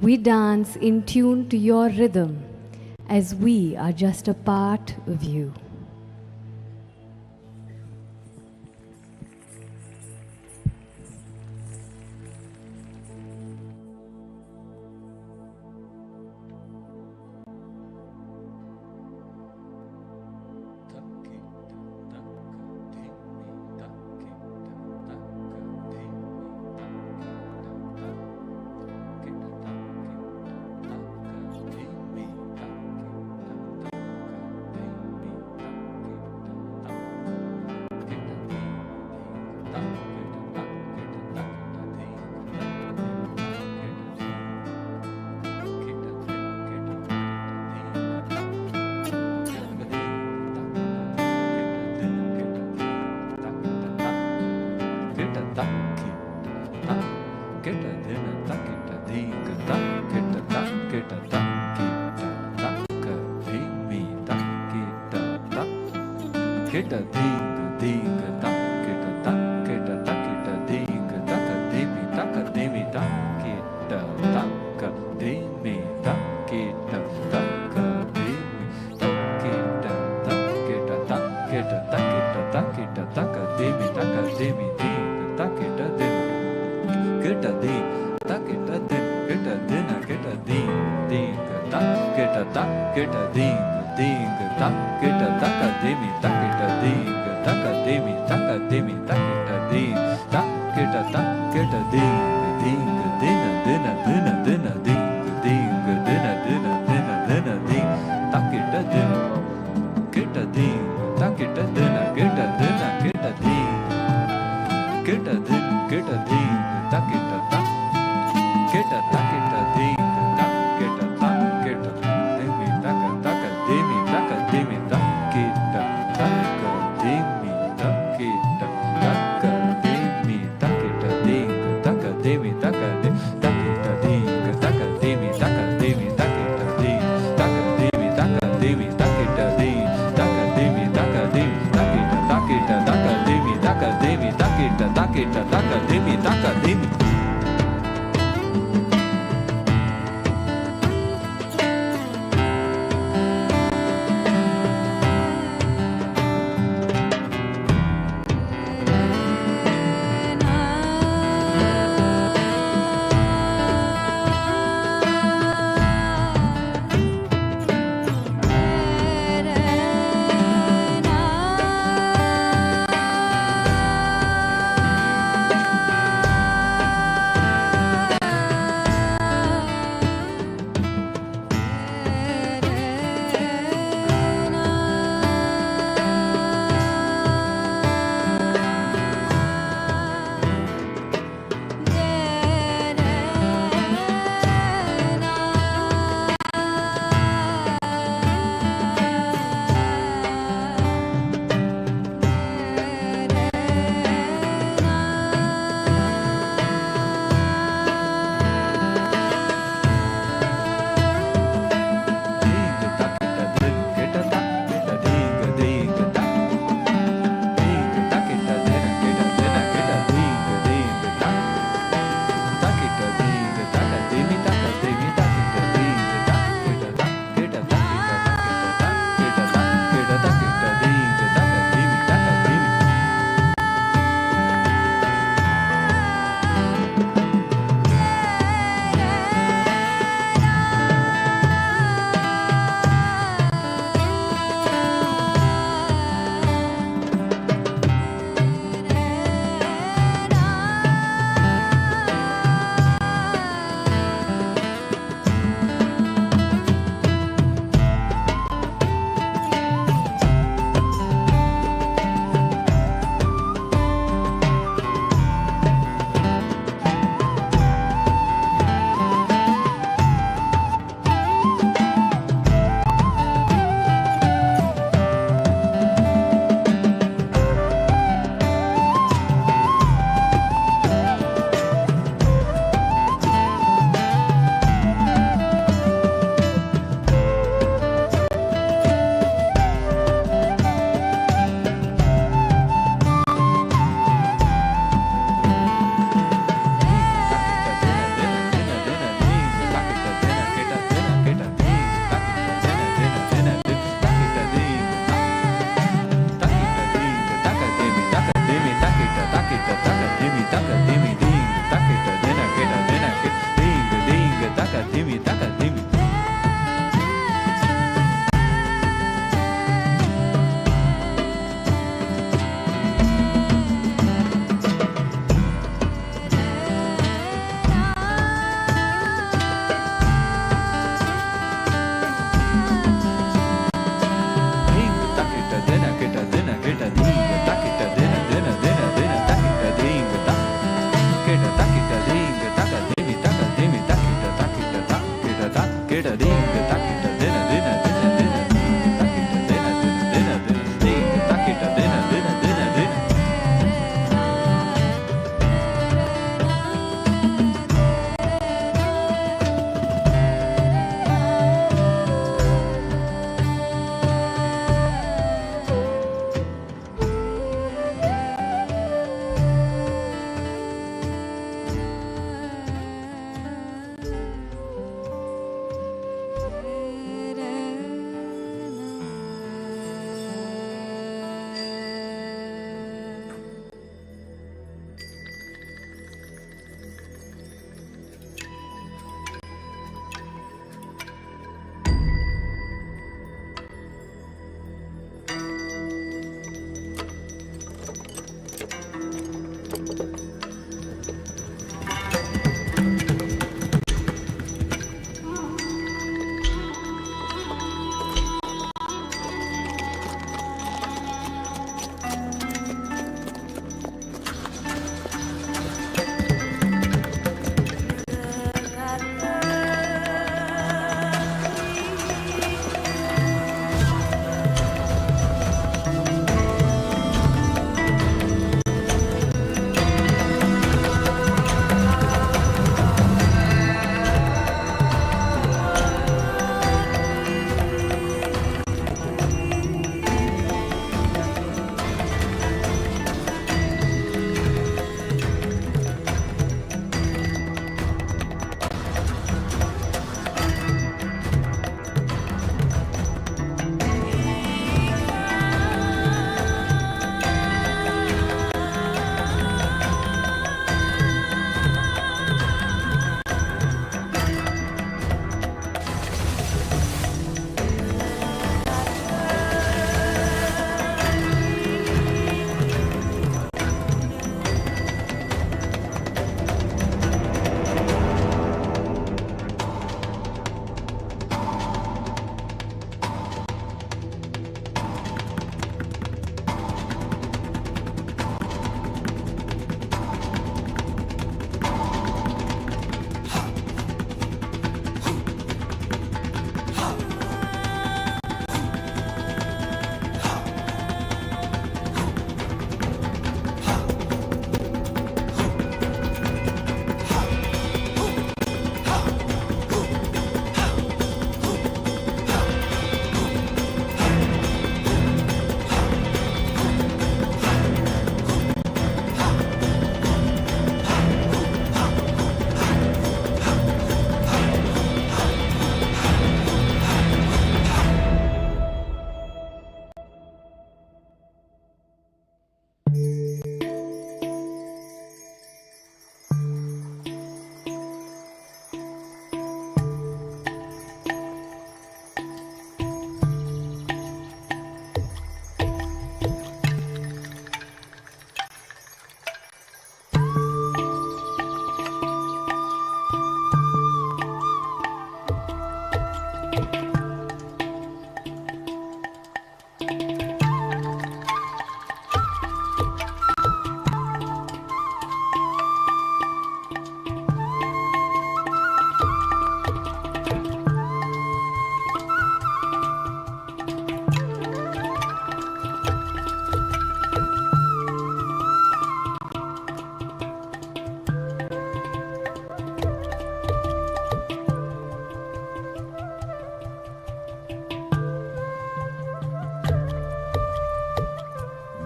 we dance in tune to your rhythm as we are just a part of you. kita dina ta kita diga ta kita ta kita ta kita ta ka di mi ta kita ta kita diga ta kita ta kita ta kita diga ta ka di mi ta ka di mi ta kita ta ka di mi ta kita ta ka di mi ta kita ta kita ta kita ta kita ta kita ta ka di mi ta ka di mi ta kita di kita di ta kita di kita di na kita di ta kita ta kita di ta kita ta ka di mi ta kita di ta ka di mi ta ka di mi ta kita di ta kita ta kita di na dina dina dina di dina dina dina dina di ta kita di kita di ta kita dina kita dina kita di kita di kita di ta kita ta kita ta kita di ta kita ta kita di mi ta ka di mi ta ka di mi ta kita ta ka di mi ta kita ta ka di mi ta kita di ta ka di mi ta ka di ta kita di ta ka di mi ta ka di mi ta kita di ta ka di mi ta ka di mi ta kita di ta ka di mi ta ka di ta kita ta kita ta ka di mi ta ka di mi ta kita ta kita ta ka di mi ta ka di mi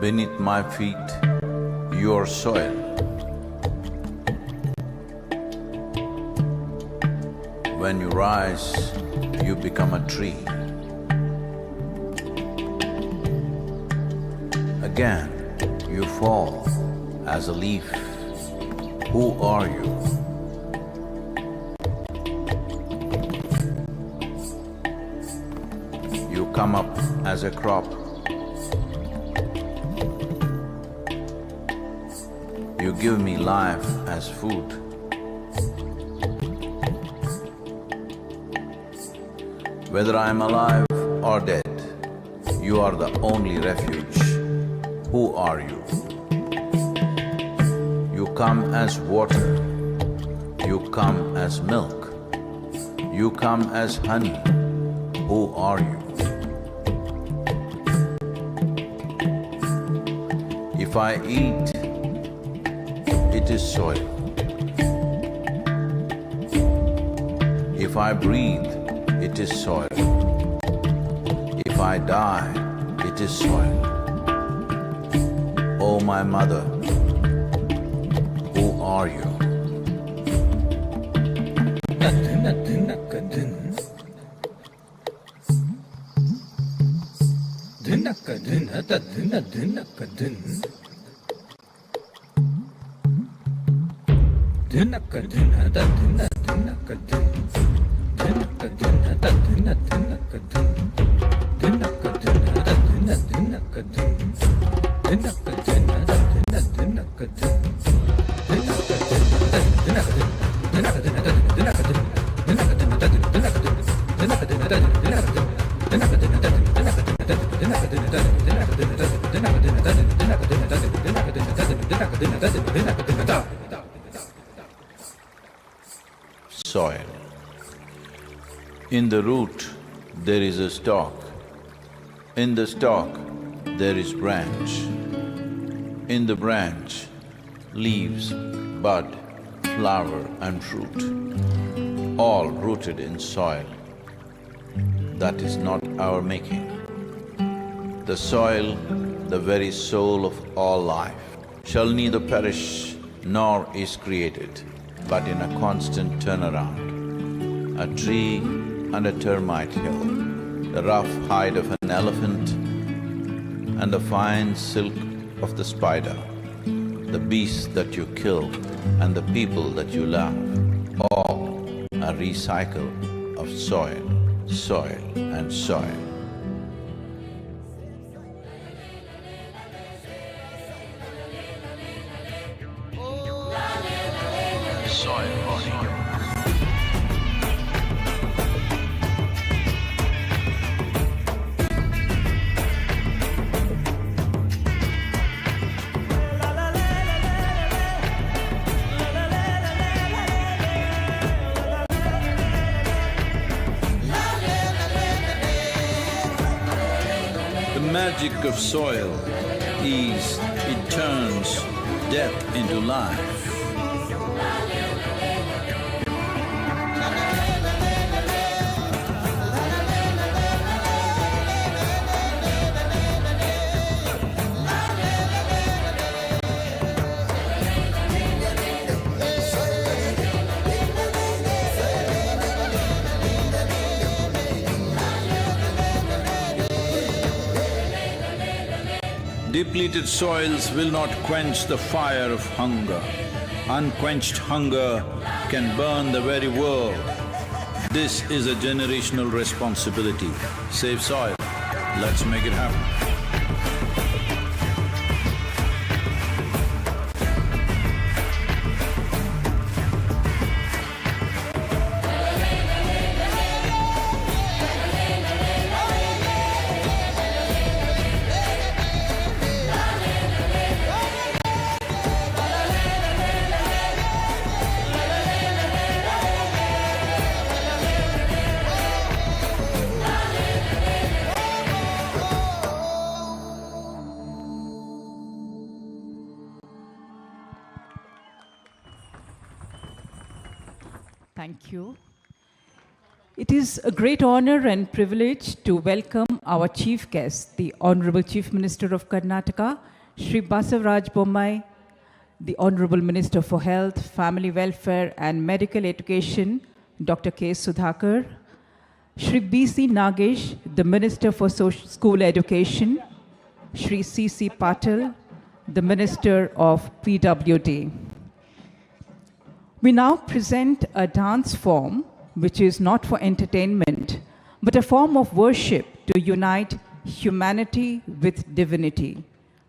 beneath my feet, your soil. When you rise, you become a tree. Again, you fall as a leaf. Who are you? You come up as a crop. You give me life as food. Whether I am alive or dead, you are the only refuge. Who are you? You come as water. You come as milk. You come as honey. Who are you? If I eat, it is soil. If I breathe, it is soil. If I die, it is soil. Oh, my mother, who are you? Soil. In the root, there is a stalk. In the stalk, there is branch. In the branch, leaves, bud, flower and fruit, all rooted in soil. That is not our making. The soil, the very soul of all life, shall neither perish nor is created, but in a constant turnaround. A tree and a termite hill, the rough hide of an elephant and the fine silk of the spider, the beasts that you kill and the people that you love, all a recycle of soil, soil and soil. Soil. The magic of soil is it turns death into life. Depleted soils will not quench the fire of hunger. Unquenched hunger can burn the very world. This is a generational responsibility. Save soil. Let's make it happen. Thank you. It is a great honor and privilege to welcome our chief guest, the Honorable Chief Minister of Karnataka, Shri Basavaraj Bommai, the Honorable Minister for Health, Family Welfare and Medical Education, Dr. K. Sudhakar, Shri B.C. Nagesh, the Minister for School Education, Shri C.C. Patil, the Minister of PWD. We now present a dance form which is not for entertainment, but a form of worship to unite humanity with divinity.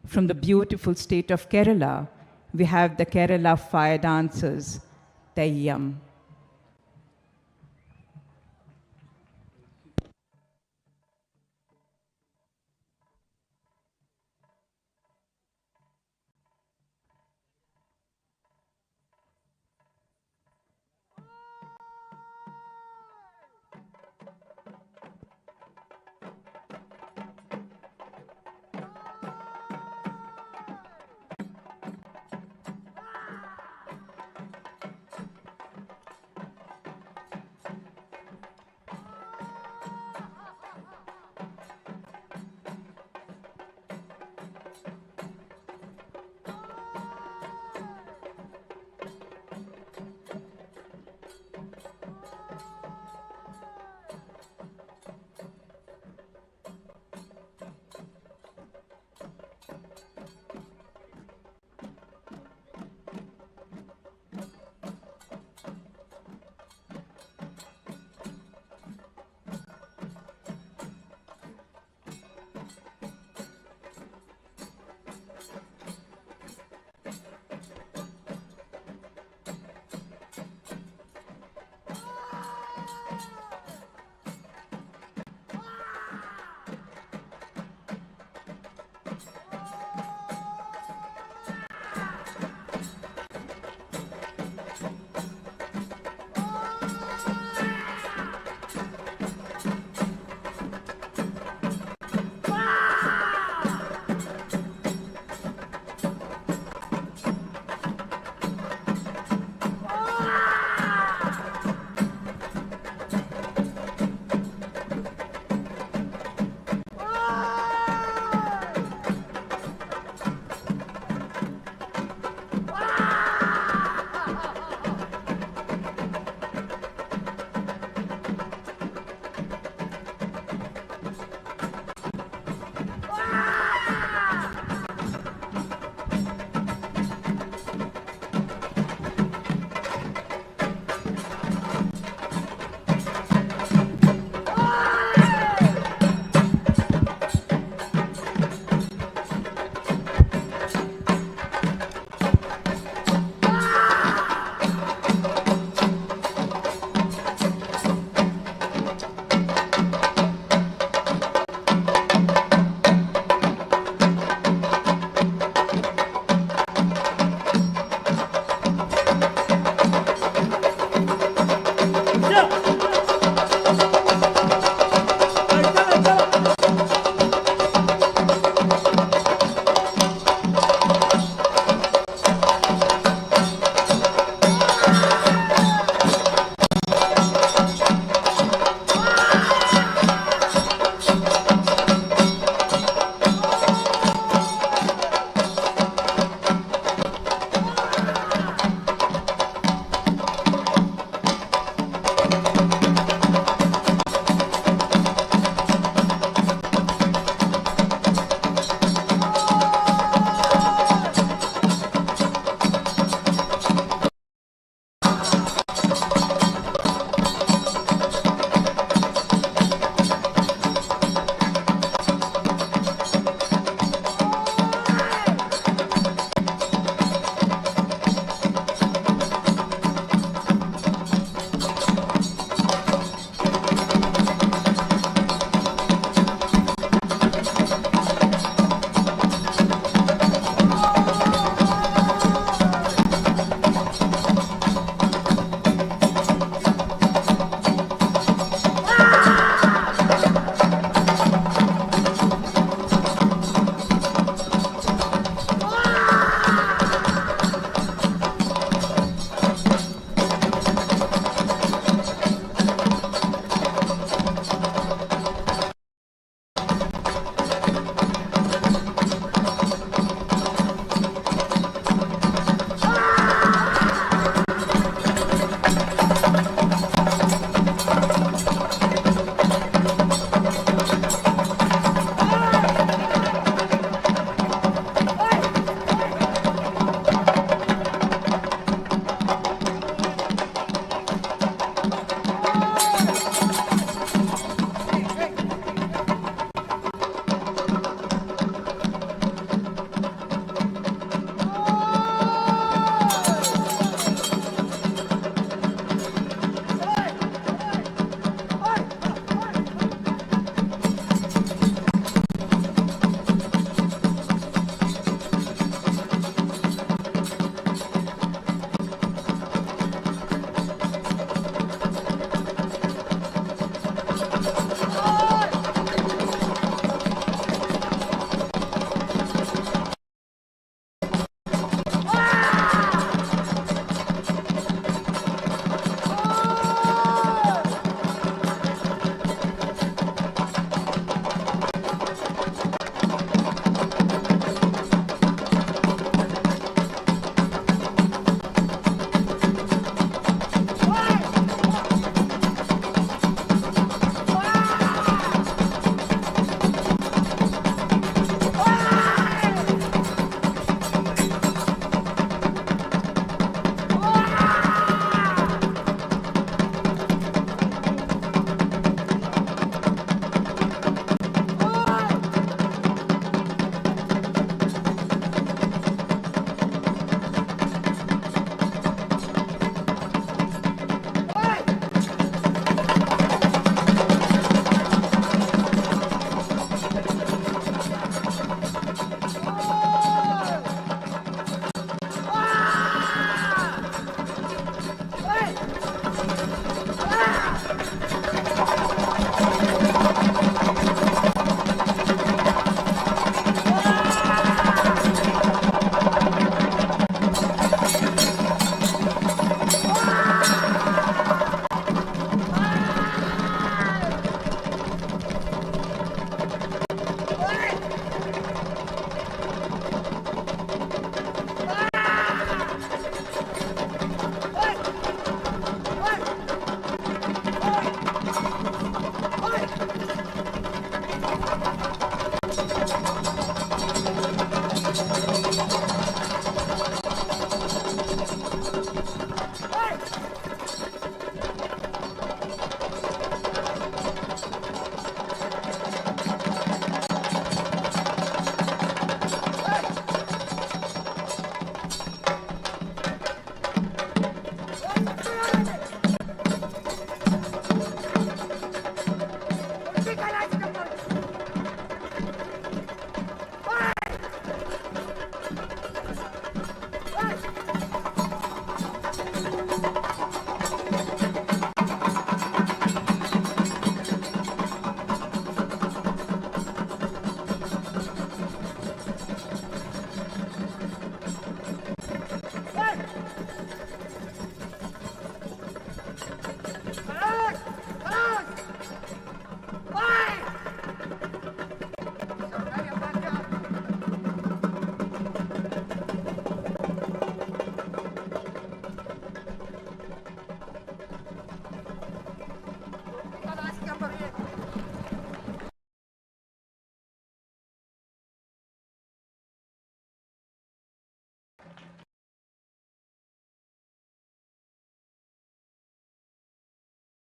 From the beautiful state of Kerala, we have the Kerala fire dancers, Teyyam.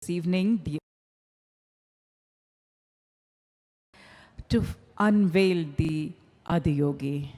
this evening to unveil the Adiyogi.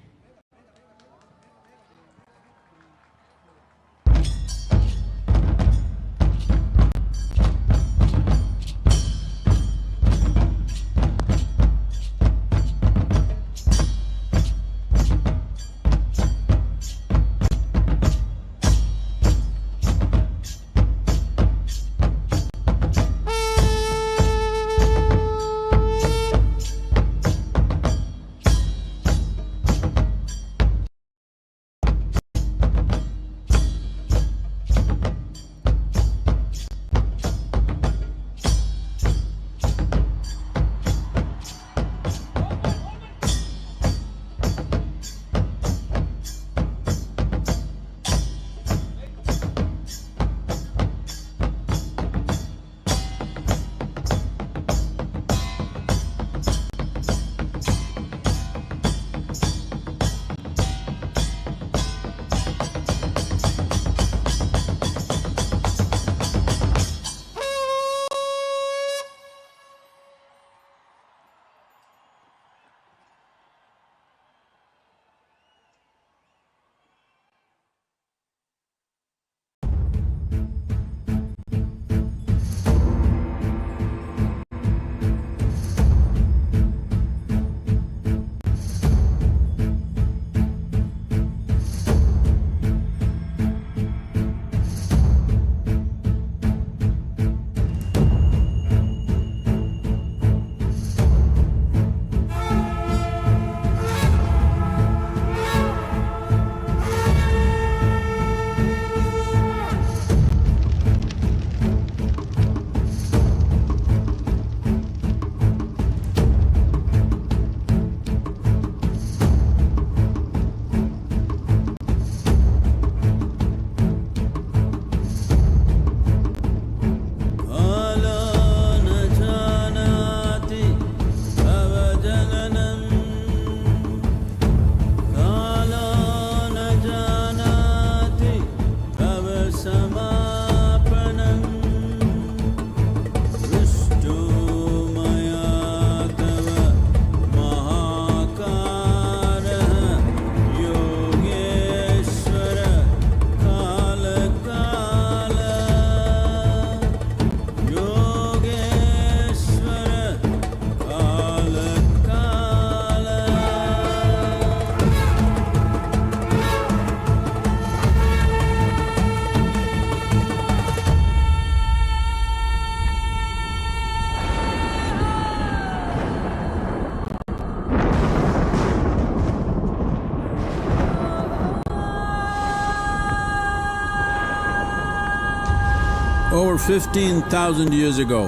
Over 15,000 years ago,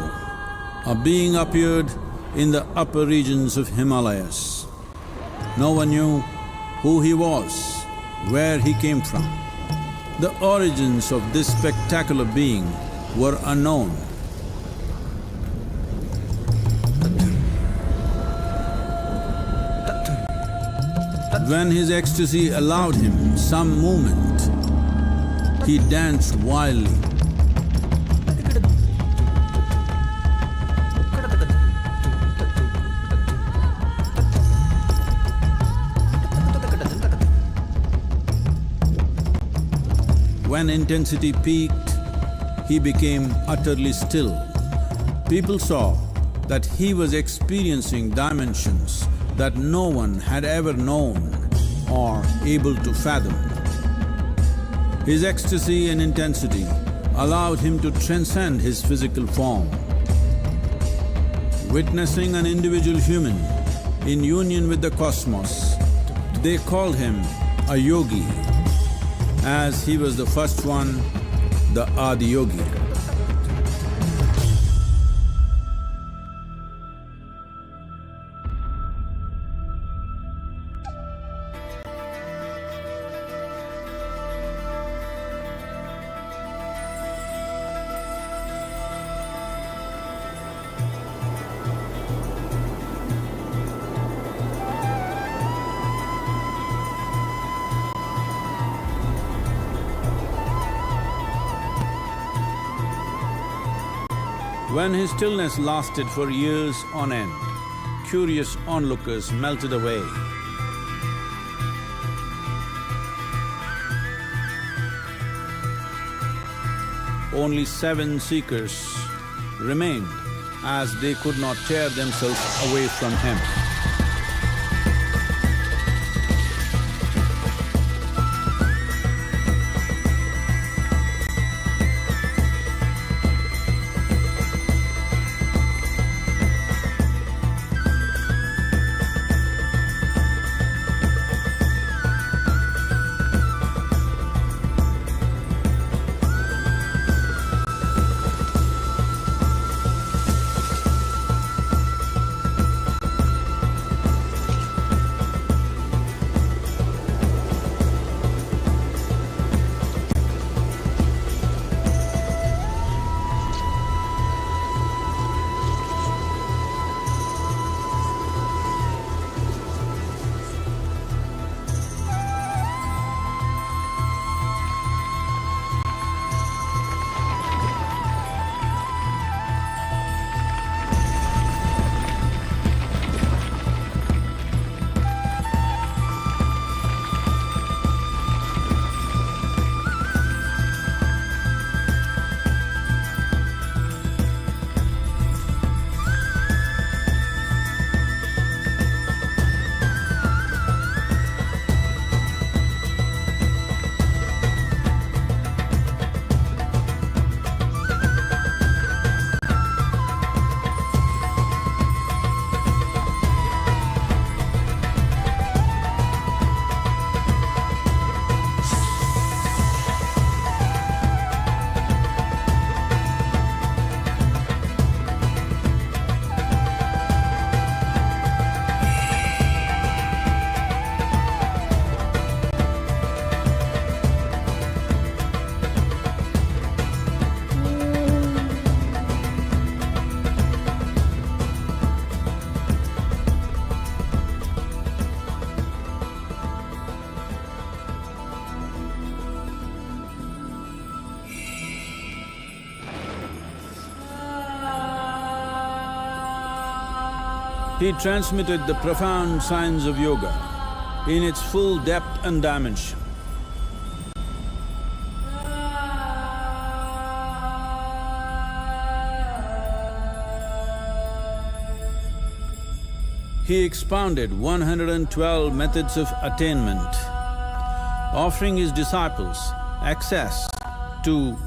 a being appeared in the upper regions of Himalayas. No one knew who he was, where he came from. The origins of this spectacular being were unknown. When his ecstasy allowed him some movement, he danced wildly. When intensity peaked, he became utterly still. People saw that he was experiencing dimensions that no one had ever known or able to fathom. His ecstasy and intensity allowed him to transcend his physical form. Witnessing an individual human in union with the cosmos, they called him a yogi, as he was the first one, the Adiyogi. When his stillness lasted for years on end, curious onlookers melted away. Only 7 seekers remained, as they could not tear themselves away from him. He transmitted the profound science of yoga in its full depth and dimension. He expounded 112 methods of attainment, offering his disciples access to